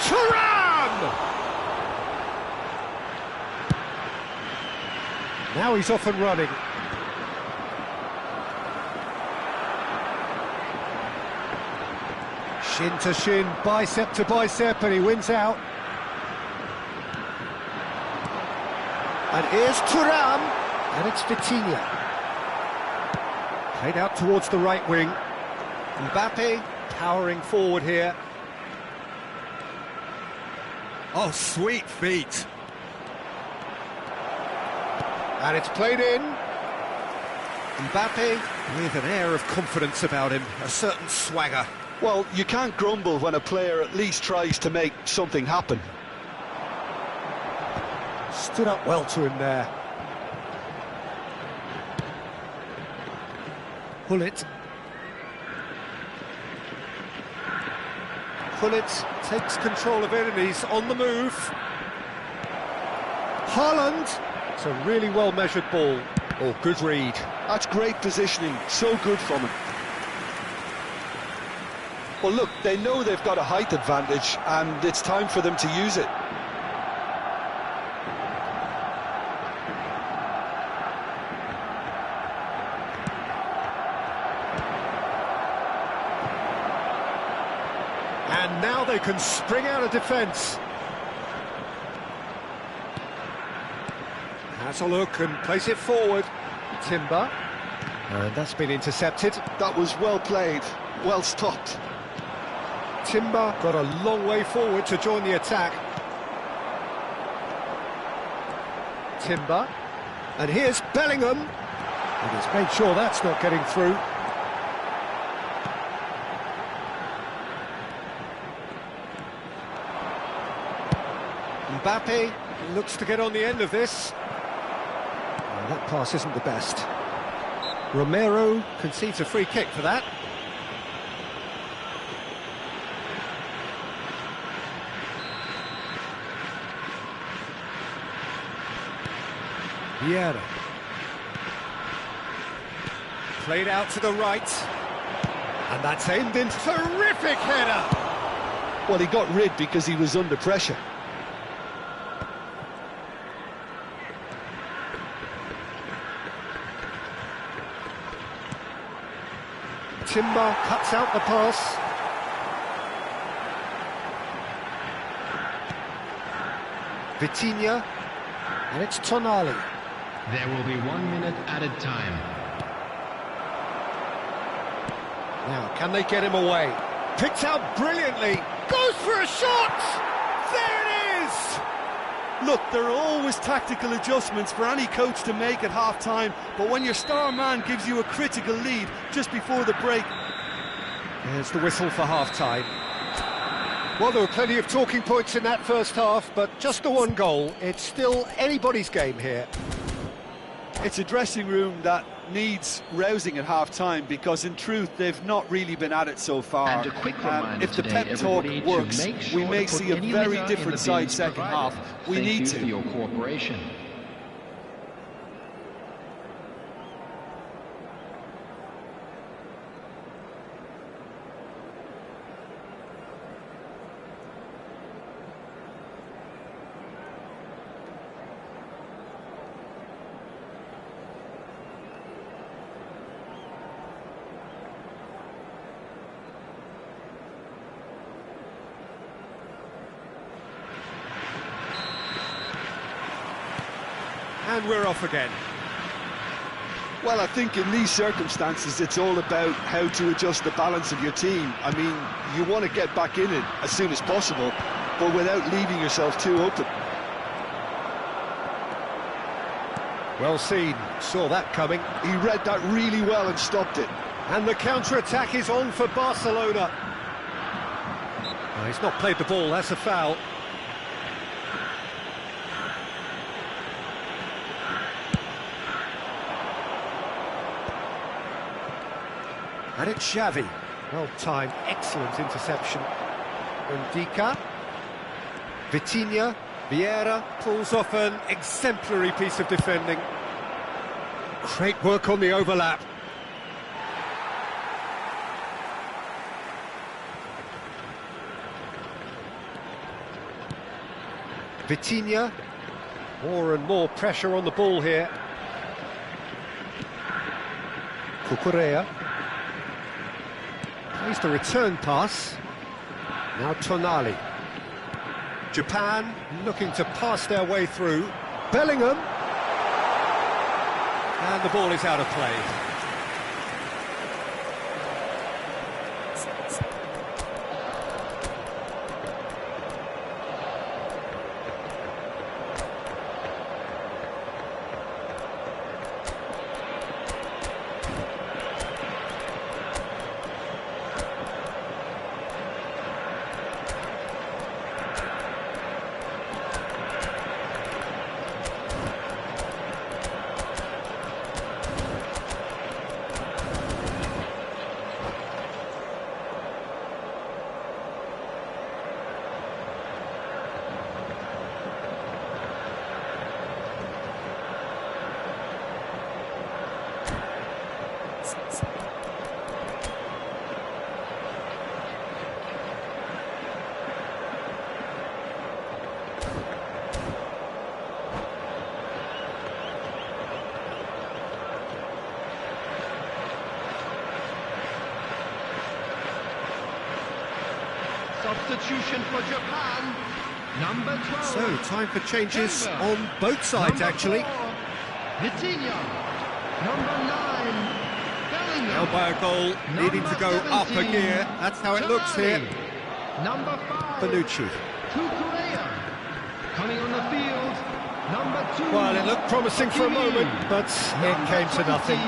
S1: Thuram! Now he's off and running. Shin to shin, bicep to bicep, and he wins out. And here's Thuram, and it's Vitinha. Played out towards the right wing. Mbappe powering forward here. Oh, sweet feet. And it's played in. Mbappe with an air of confidence about him, a certain swagger.
S2: Well, you can't grumble when a player at least tries to make something happen.
S1: Stood up well to him there. Gullit. Gullit takes control of it and he's on the move. Haaland. It's a really well-measured ball. Oh, good read.
S2: That's great positioning, so good from him. Well, look, they know they've got a height advantage and it's time for them to use it.
S1: And now they can spring out of defence. Has a look and place it forward. Timber. And that's been intercepted.
S2: That was well played, well stopped.
S1: Timber got a long way forward to join the attack. Timber. And here's Bellingham. And he's made sure that's not getting through. Mbappe looks to get on the end of this. Oh, that pass isn't the best. Romero concedes a free kick for that. Vieira. Played out to the right. And that's aimed in. Terrific header!
S2: Well, he got rid because he was under pressure.
S1: Timber cuts out the pass. Vitinha. And it's Tonali.
S3: There will be 1 minute added time.
S1: Now, can they get him away? Picked out brilliantly. Goes for a shot! There it is!
S2: Look, there are always tactical adjustments for any coach to make at half-time, but when your star man gives you a critical lead just before the break...
S1: There's the whistle for half-time. Well, there were plenty of talking points in that first half, but just the one goal. It's still anybody's game here.
S2: It's a dressing room that needs rousing at half-time, because in truth they've not really been at it so far.
S4: And a quick reminder
S2: if the
S4: today,
S2: pep talk
S4: everybody,
S2: works,
S4: to make sure
S2: we may
S4: to put
S2: see a
S4: any
S2: very
S4: litter in
S2: different
S4: the
S2: side
S4: bins
S2: second
S4: provided.
S2: half. We
S4: Thank
S2: need
S4: you
S2: to.
S4: for your cooperation.
S1: And we're off again.
S2: Well, I think in these circumstances it's all about how to adjust the balance of your team. I mean, you want to get back in it as soon as possible, but without leaving yourself too open.
S1: Well seen, saw that coming.
S2: He read that really well and stopped it.
S1: And the counter-attack is on for Barcelona. He's not played the ball, that's a foul. And it's Xavi. Well timed, excellent interception. Ndika. Vitinha. Vieira pulls off an exemplary piece of defending. Great work on the overlap. Vitinha. More and more pressure on the ball here. Cucurella. Plays the return pass. Now Tonali. Japan looking to pass their way through. Bellingham. And the ball is out of play.
S3: Substitution for Japan, number 12.
S1: So, time for changes
S3: Timber.
S1: on both sides,
S3: Number
S1: actually.
S3: 4, Vitinha. Number 9, Bellingham.
S1: Held by a goal, needing to go up a
S3: 17,
S1: gear. That's how it looks here.
S3: Number 5,
S1: Bonucci.
S3: Cucurella. Coming on the field, number
S1: Well, it looked promising for a moment, but it came to nothing.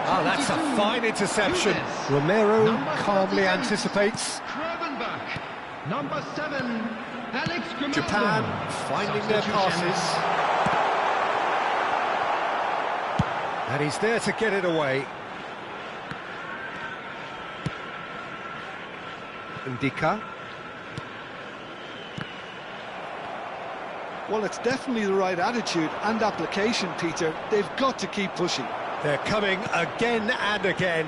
S1: Oh, that's a fine interception. Romero calmly anticipates.
S3: Number 7, Alex Grimaldo.
S1: Japan finding their passes. And he's there to get it away. Ndika.
S2: Well, it's definitely the right attitude and application, Peter. They've got to keep pushing.
S1: They're coming again and again.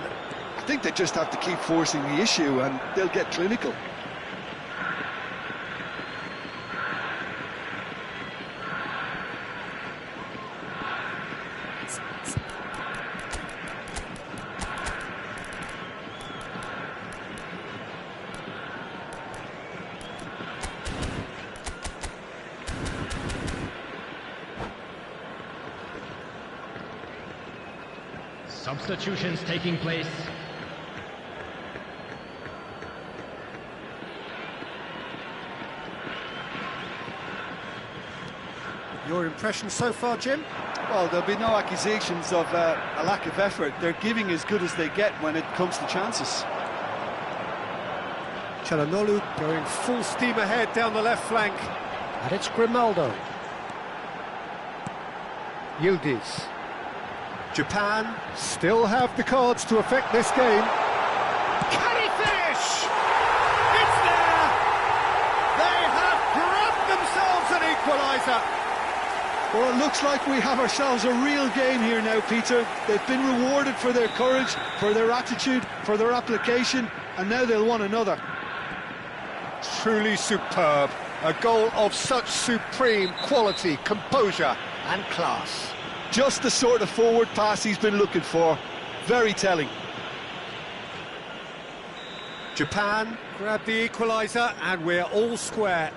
S2: I think they just have to keep forcing the issue and they'll get clinical.
S3: Substitutions taking place.
S1: Your impression so far, Jim?
S2: Well, there'll be no accusations of a lack of effort. They're giving as good as they get when it comes to chances.
S1: Çalhanoğlu going full steam ahead down the left flank. And it's Grimaldo. Yildiz. Japan still have the cards to affect this game. Can he finish? It's there! They have grabbed themselves an equaliser.
S2: Well, it looks like we have ourselves a real game here now, Peter. They've been rewarded for their courage, for their attitude, for their application, and now they'll want another.
S1: Truly superb. A goal of such supreme quality, composure and class.
S2: Just the sort of forward pass he's been looking for. Very telling.
S1: Japan grab the equaliser and we're all square.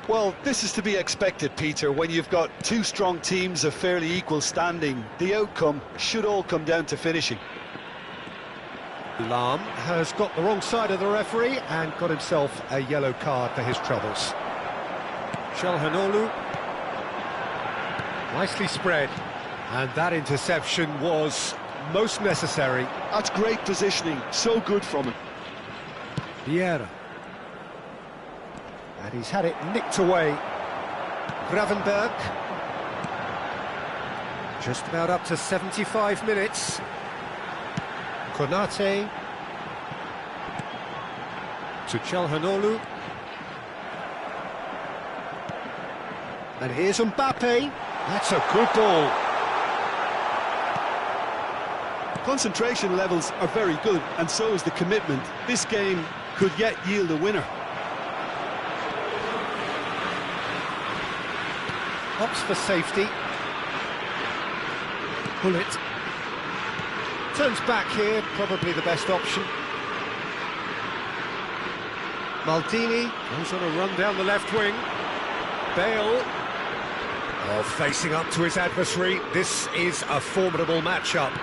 S2: Well, this is to be expected, Peter. When you've got two strong teams of fairly equal standing, the outcome should all come down to finishing.
S1: Lahm has got the wrong side of the referee and got himself a yellow card for his troubles. Çalhanoğlu. Nicely spread. And that interception was most necessary.
S2: That's great positioning, so good from him.
S1: Vieira. And he's had it nicked away. Gravenberg. Just about up to 75 minutes. Konate. To Çalhanoğlu. And here's Mbappe. That's a good ball.
S2: Concentration levels are very good, and so is the commitment. This game could yet yield a winner.
S1: Opts for safety. Bullet. Turns back here, probably the best option. Maldini goes on a run down the left wing. Bale. Oh, facing up to his adversary. This is a formidable matchup.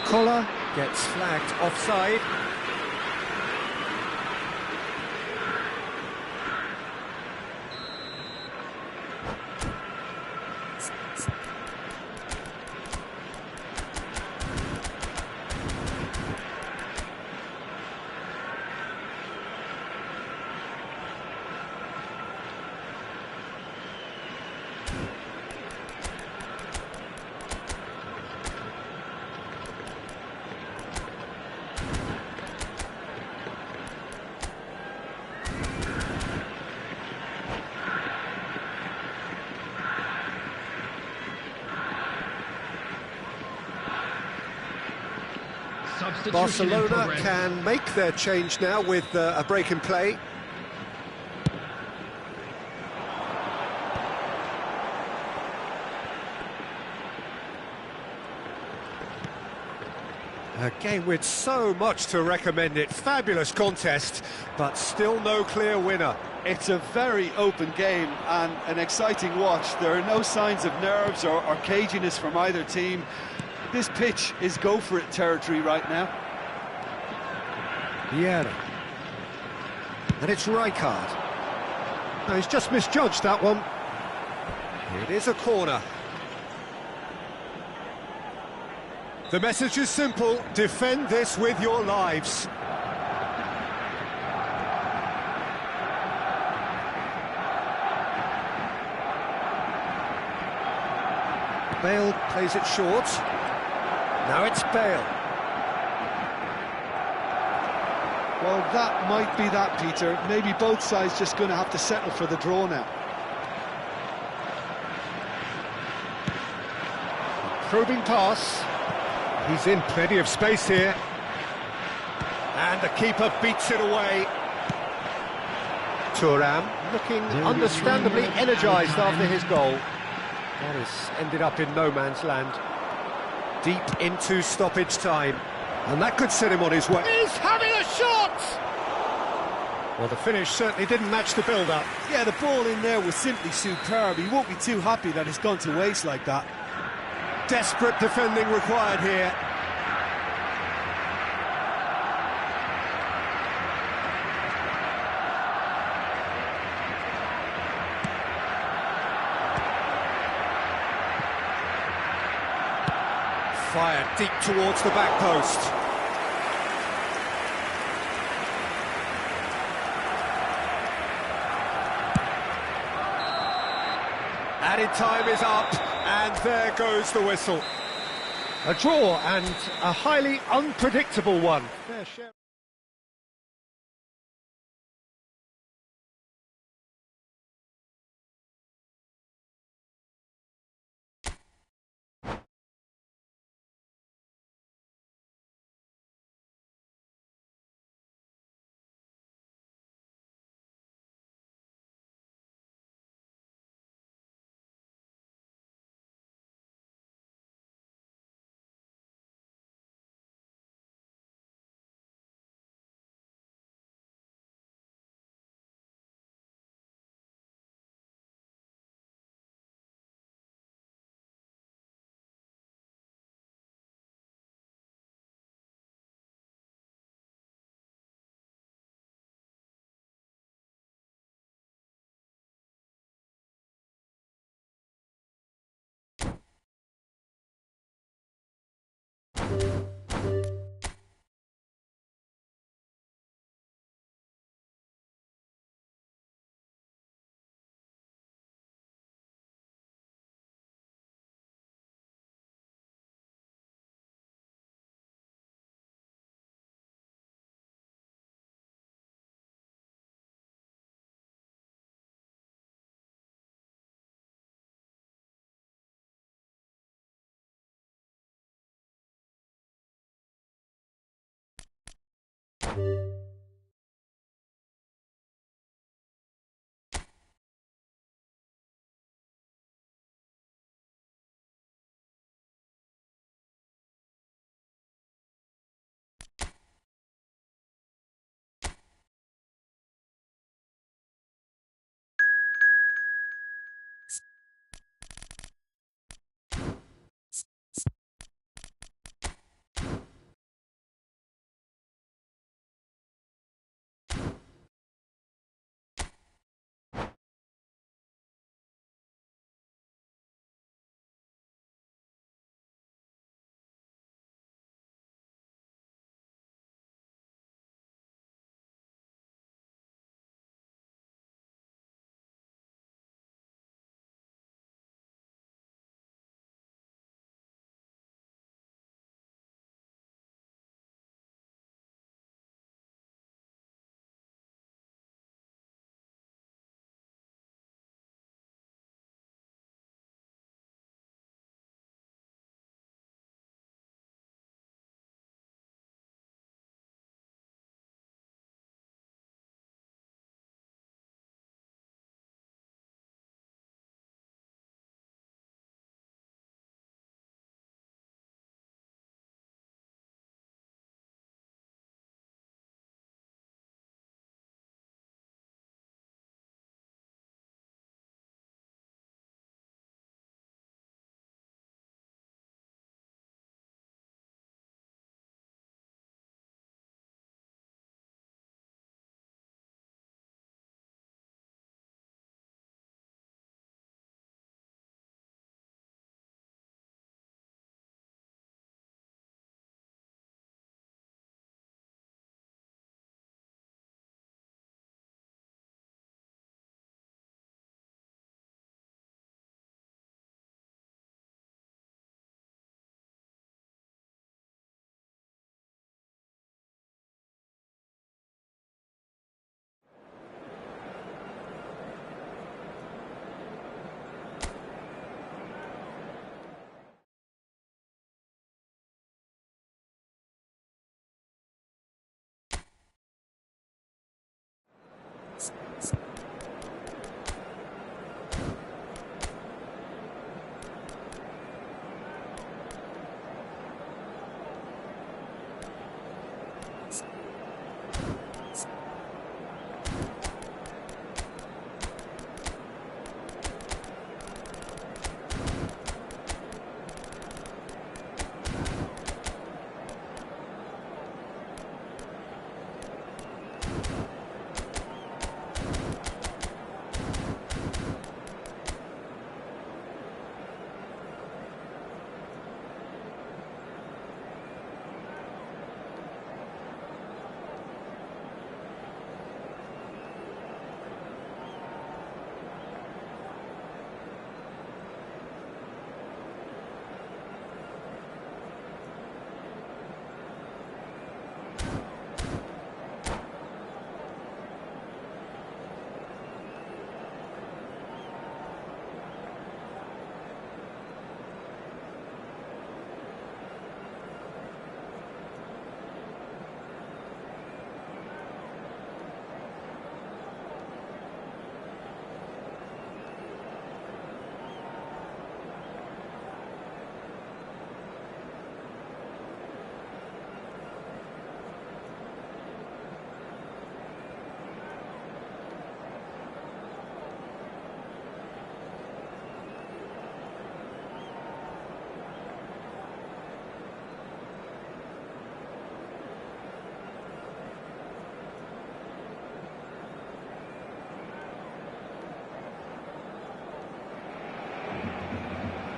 S1: Koller gets flagged offside. Barcelona can make their change now with a break in play. A game with so much to recommend it. Fabulous contest, but still no clear winner.
S2: It's a very open game and an exciting watch. There are no signs of nerves or caginess from either team. This pitch is go-for-it territory right now.
S1: Vieira. And it's Rijkaard. No, he's just misjudged that one. It is a corner. The message is simple: defend this with your lives. Bale plays it short. Now it's Bale.
S2: Well, that might be that, Peter. Maybe both sides just going to have to settle for the draw now.
S1: Probing pass. He's in plenty of space here. And the keeper beats it away. Thuram looking understandably energised after his goal. That has ended up in no man's land. Deep into stoppage time. And that could set him on his way. He's having a shot! Well, the finish certainly didn't match the build-up.
S2: Yeah, the ball in there was simply superb. He won't be too happy that it's gone to waste like that.
S1: Desperate defending required here. Fired deep towards the back post. Added time is up, and there goes the whistle. A draw, and a highly unpredictable one.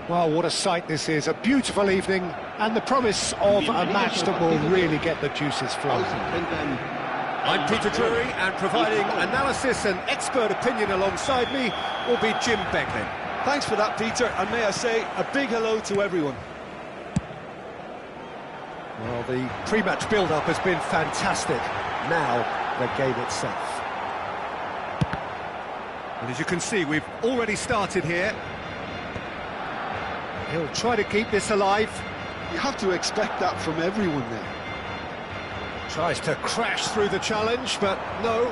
S1: Well, what a sight this is, a beautiful evening, and the promise of a match that will really get the juices flowing. I'm Peter Drury, and providing analysis and expert opinion alongside me will be Jim Beglin.
S2: Thanks for that, Peter, and may I say a big hello to everyone.
S1: Well, the pre-match build-up has been fantastic. Now, the game itself. And as you can see, we've already started here. He'll try to keep this alive.
S2: You have to expect that from everyone there.
S1: Tries to crash through the challenge, but no.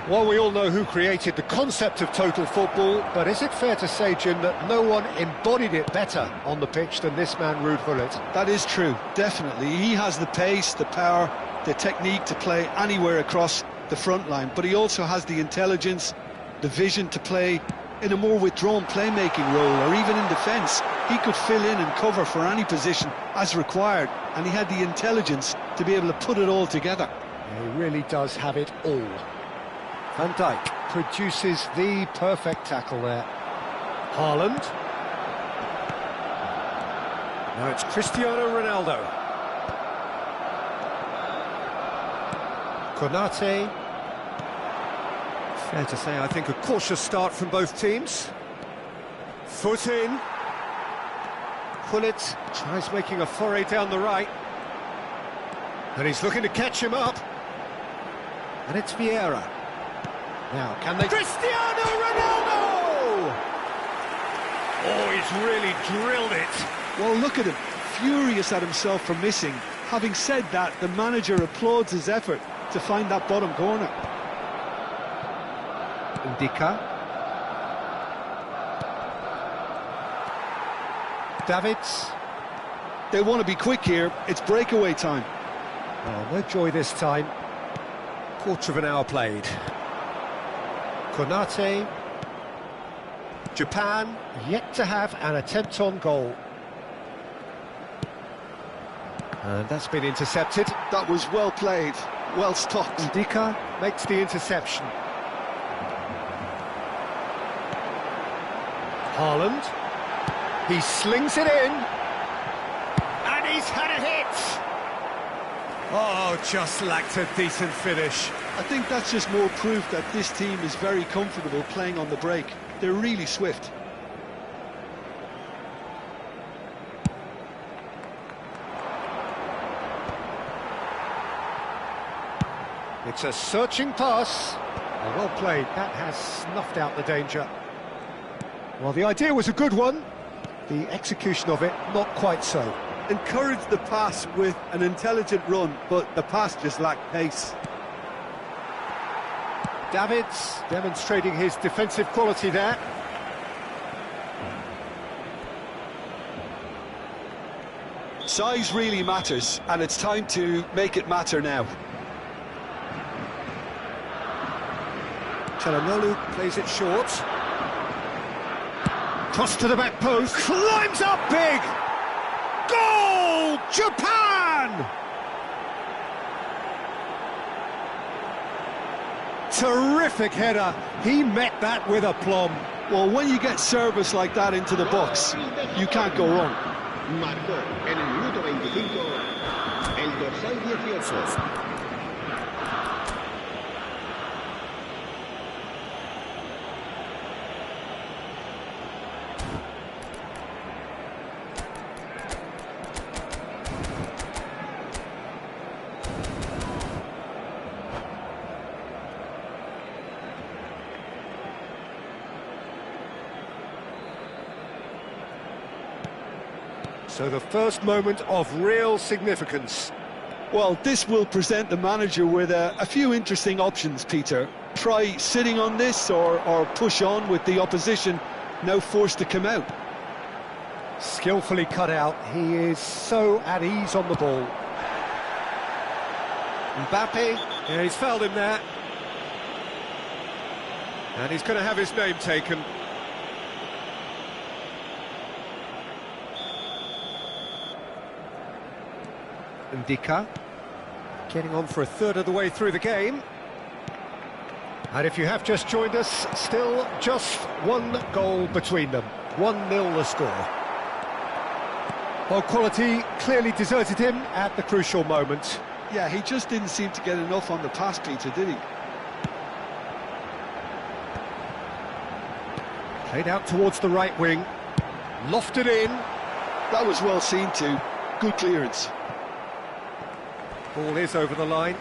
S1: Well, we all know who created the concept of total football, but is it fair to say, Jim, that no one embodied it better on the pitch than this man, Ruud Gullit?
S2: That is true, definitely. He has the pace, the power, the technique to play anywhere across the front line, but he also has the intelligence, the vision to play in a more withdrawn playmaking role, or even in defence. He could fill in and cover for any position as required, and he had the intelligence to be able to put it all together.
S1: He really does have it all. Van Dijk produces the perfect tackle there. Haaland. Now it's Cristiano Ronaldo. Konate. Fair to say, I think, a cautious start from both teams. Foot in. Gullit tries making a foray down the right. And he's looking to catch him up. And it's Vieira. Now, can they... Cristiano Ronaldo! Oh, he's really drilled it.
S2: Well, look at him, furious at himself for missing. Having said that, the manager applauds his effort to find that bottom corner.
S1: Ndicka. Davids.
S2: They want to be quick here, it's breakaway time.
S1: Oh, no joy this time. Quarter of an hour played. Konate. Japan yet to have an attempt on goal. And that's been intercepted.
S2: That was well played, well stopped.
S1: Ndicka makes the interception. Haaland. He slings it in. And he's had a hit. Oh, just lacked a decent finish.
S2: I think that's just more proof that this team is very comfortable playing on the break. They're really swift.
S1: It's a searching pass. Oh, well played. That has snuffed out the danger. Well, the idea was a good one. The execution of it, not quite so.
S2: Encouraged the pass with an intelligent run, but the pass just lacked pace.
S1: Davids demonstrating his defensive quality there.
S2: Size really matters, and it's time to make it matter now.
S1: Çalhanoğlu plays it short. Cross to the back post. Climbs up big! Goal! Japan! Terrific header. He met that with aplomb.
S2: Well, when you get service like that into the box, you can't go wrong.
S5: Marcó en el minuto 25 el dorsal 18.
S1: So the first moment of real significance.
S2: Well, this will present the manager with a few interesting options, Peter. Try sitting on this or push on with the opposition now forced to come out.
S1: Skillfully cut out. He is so at ease on the ball. Mbappe, yeah, he's fouled him there. And he's going to have his name taken. Ndicka getting on for a third of the way through the game. And if you have just joined us, still just one goal between them. 1-0 the score. Well, quality clearly deserted him at the crucial moment.
S2: Yeah, he just didn't seem to get enough on the pass, Peter, did he?
S1: Played out towards the right wing. Lofted in.
S2: That was well seen too. Good clearance.
S1: Ball is over the line.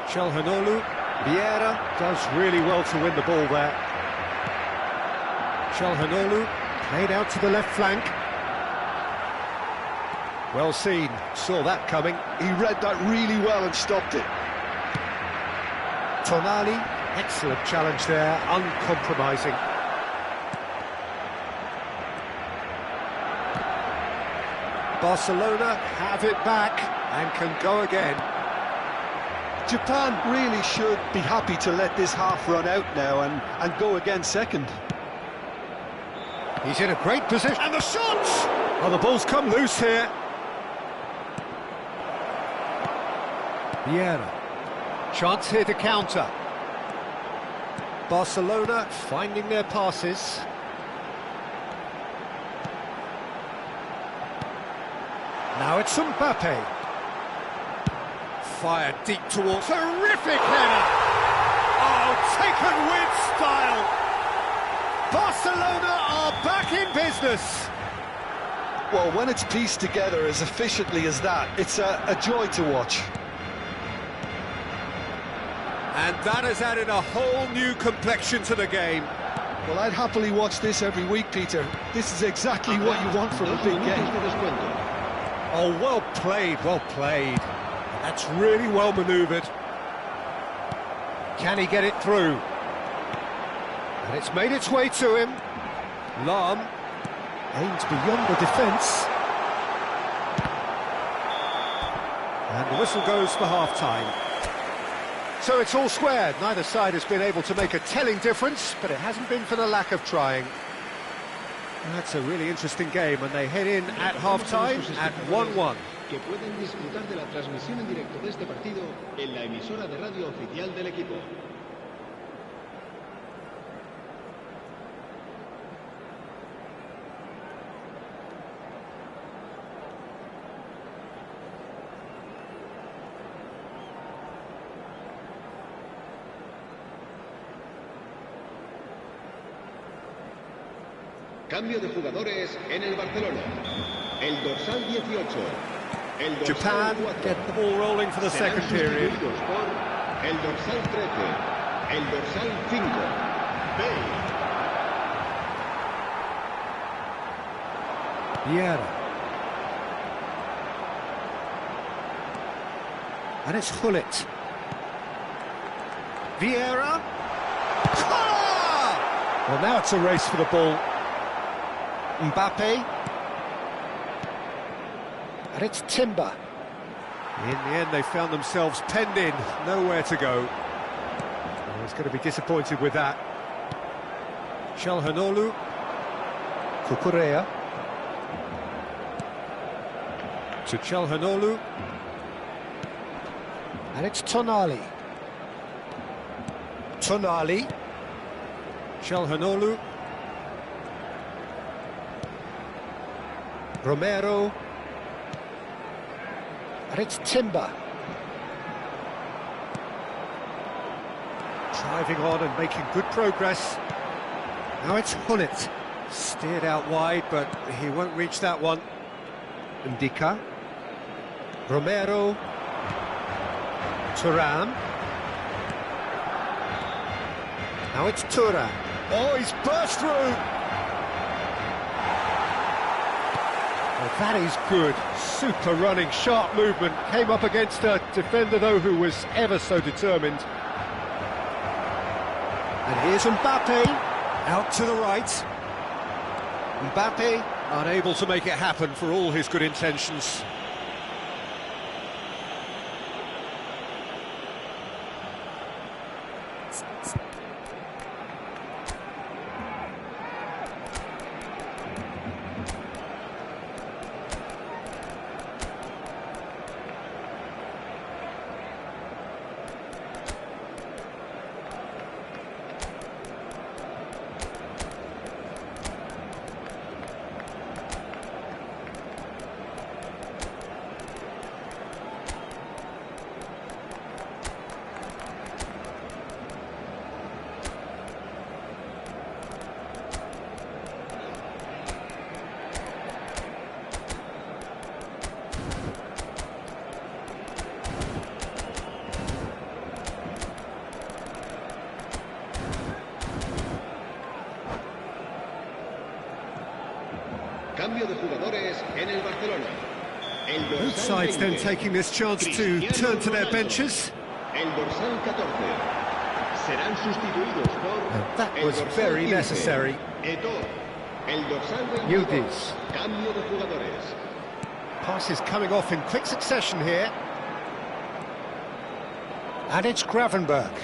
S1: Calhanoglu. Vieira does really well to win the ball there. Calhanoglu played out to the left flank. Well seen, saw that coming.
S2: He read that really well and stopped it.
S1: Tonali, excellent challenge there, uncompromising. Barcelona have it back and can go again.
S2: Japan really should be happy to let this half run out now and go again second.
S1: He's in a great position. And the shots! Oh, the ball's come loose here. Vieira. Chance here to counter. Barcelona finding their passes. Now it's Mbappe. Fired deep towards... Terrific header! Oh, taken with style! Barcelona are back in business!
S2: Well, when it's pieced together as efficiently as that, it's a joy to watch.
S1: And that has added a whole new complexion to the game.
S2: Well, I'd happily watch this every week, Peter. This is exactly what you want from a big game.
S1: Oh, well played, well played. That's really well manoeuvred. Can he get it through? And it's made its way to him. Lahm aims beyond the defence. And the whistle goes for half-time. So it's all squared. Neither side has been able to make a telling difference, but it hasn't been for the lack of trying. And that's a really interesting game, and they head in at half-time at 1-1.
S5: Que pueden disfrutar de la transmisión en directo de este partido en la emisora de radio oficial del equipo. Cambio de jugadores en el Barcelona. El dorsal 18.
S1: Japan get the ball rolling for the second period.
S5: El dorsal 13, el dorsal 5, Bale.
S1: Vieira. And it's Gullit. Vieira. Ah! Well, now it's a race for the ball. Mbappe. And it's Timber. In the end, they found themselves penned in, nowhere to go. Well, he's going to be disappointed with that. Calhanoglu. Cucurella. To Calhanoglu. And it's Tonali. Tonali. Calhanoglu. Romero. And it's Timber. Driving on and making good progress. Now it's Gullit. Steered out wide, but he won't reach that one. Ndika. Romero. Thuram. Now it's Thuram. Oh, he's burst through! Well, that is good. Super running, sharp movement. Came up against a defender, though, who was ever so determined. And here's Mbappe. Out to the right. Mbappe Unable to make it happen for all his good intentions.
S5: Cambio de jugadores en el Barcelona. El
S1: Both
S5: dorsal
S1: sides then
S5: 20,
S1: taking this chance to
S5: Cristiano
S1: turn to their
S5: Ronaldo.
S1: benches.
S5: El dorsal 14. Serán sustituidos por
S1: And that
S5: el
S1: was
S5: dorsal
S1: very
S5: 15,
S1: necessary.
S5: Eto'o. El dorsal 22.
S1: Yildiz.
S5: Cambio de jugadores.
S1: Passes coming off in quick succession here. And it's Gravenberch.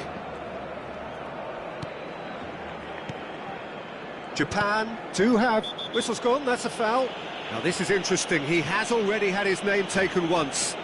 S1: Japan do have... Whistle's gone, that's a foul. Now this is interesting, he has already had his name taken once.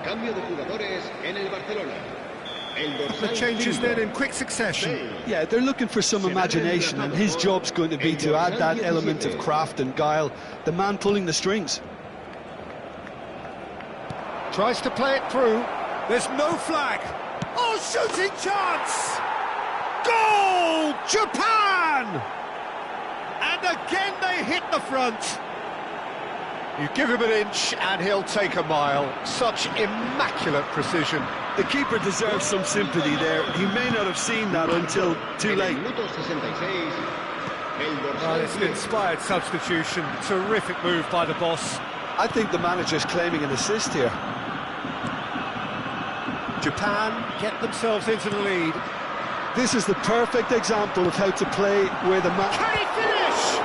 S5: Cambio de jugadores en el Barcelona. El
S1: The
S5: dorsal
S1: changes
S5: 5.
S1: then in quick succession.
S2: Yeah, they're looking for some imagination, and his job's going to be to add that element of craft and guile, the man pulling the strings.
S1: Tries to play it through. There's no flag. Oh, shooting chance! Goal! Japan! And again they hit the front. You give him an inch and he'll take a mile. Such immaculate precision.
S2: The keeper deserves some sympathy there. He may not have seen that until too
S5: En el
S2: late.
S5: minuto 66. El
S1: Well,
S5: dorsal
S1: it's an
S5: 10.
S1: inspired substitution. Terrific move by the boss.
S2: I think the manager's claiming an assist here.
S1: Japan get themselves into the lead.
S2: This is the perfect example of how to play where the man...
S1: Can he finish?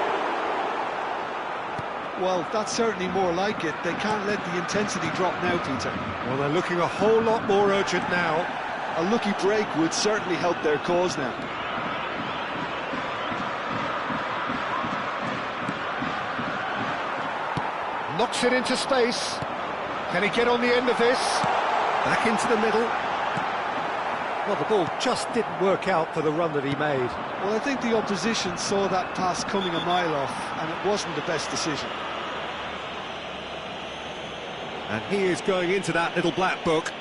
S2: Well, that's certainly more like it. They can't let the intensity drop now, Peter.
S1: Well, they're looking a whole lot more urgent now.
S2: A lucky break would certainly help their cause now.
S1: Knocks it into space. Can he get on the end of this? Back into the middle. Well, the ball just didn't work out for the run that he made.
S2: Well, I think the opposition saw that pass coming a mile off, and it wasn't the best decision.
S1: And he is going into that little black book.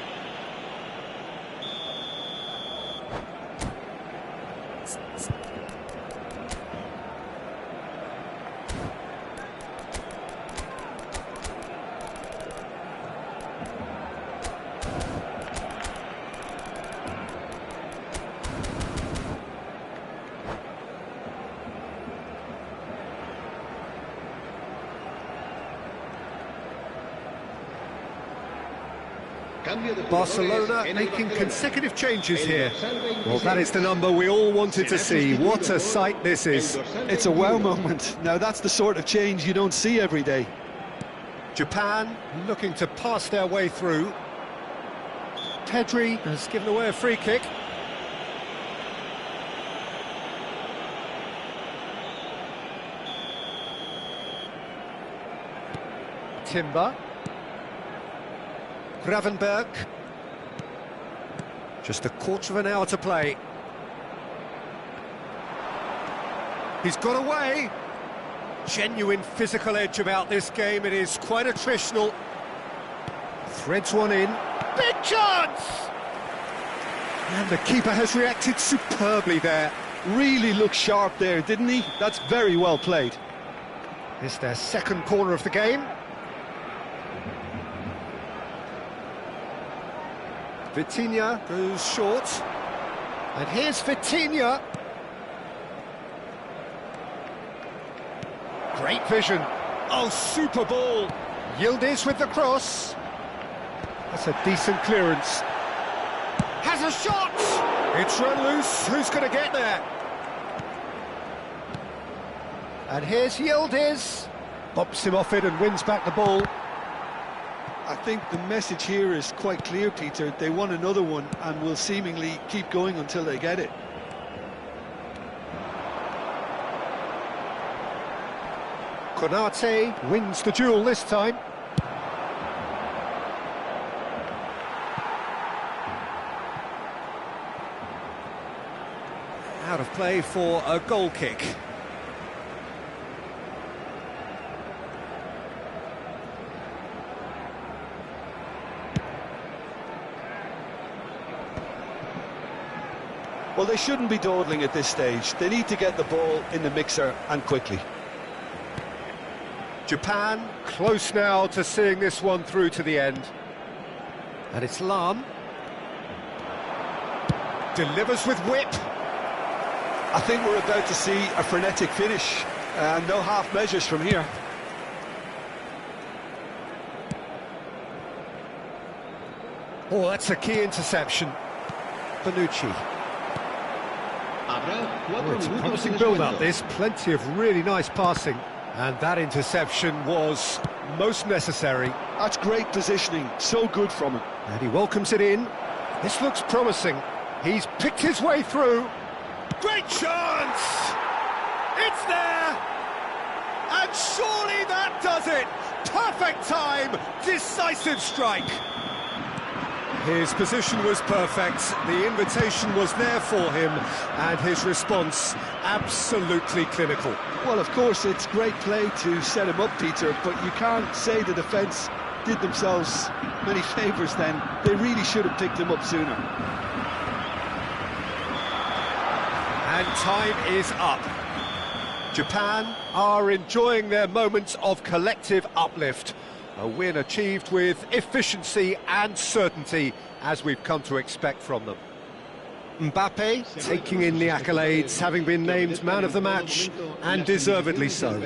S5: Cambio de
S1: Barcelona
S5: jugadores en el
S1: making
S5: Barcelona.
S1: consecutive changes
S5: El
S1: here.
S5: dorsal 26.
S1: Well, that is the number we all wanted to see. What a sight this is.
S5: El dorsal
S2: It's a wow
S5: 21.
S2: moment. Now, that's the sort of change you don't see every day.
S1: Japan looking to pass their way through. Pedri has given away a free kick. Timber. Gravenberch. Just a quarter of an hour to play. He's got away. Genuine physical edge about this game. It is quite attritional. Threads one in. Big chance! And the keeper has reacted superbly there.
S2: Really looked sharp there, didn't he? That's very well played.
S1: It's their second corner of the game. Vitinha goes short. And here's Vitinha. Great vision. Oh, super ball. Yildiz with the cross. That's a decent clearance. Has a shot! It's run loose. Who's going to get there? And here's Yildiz. Bops him off it and wins back the ball.
S2: I think the message here is quite clear, Peter. They want another one and will seemingly keep going until they get it.
S1: Konate wins the duel this time. Out of play for a goal kick.
S2: Well, they shouldn't be dawdling at this stage. They need to get the ball in the mixer and quickly.
S1: Japan close now to seeing this one through to the end. And it's Lam. Delivers with whip.
S2: I think we're about to see a frenetic finish. No half measures from here.
S1: Oh, that's a key interception. Bonucci. Oh, it's a promising build-up, this. Plenty of really nice passing. And that interception was most necessary.
S2: That's great positioning, so good from him.
S1: And he welcomes it in. This looks promising. He's picked his way through. Great chance! It's there! And surely that does it! Perfect time, decisive strike. His position was perfect, the invitation was there for him, and his response absolutely clinical.
S2: Well, of course, it's great play to set him up, Peter, but you can't say the defence did themselves many favours then. They really should have picked him up sooner.
S1: And time is up. Japan are enjoying their moments of collective uplift. A win achieved with efficiency and certainty, as we've come to expect from them. Mbappe taking in the accolades, having been named man of the match, and deservedly so.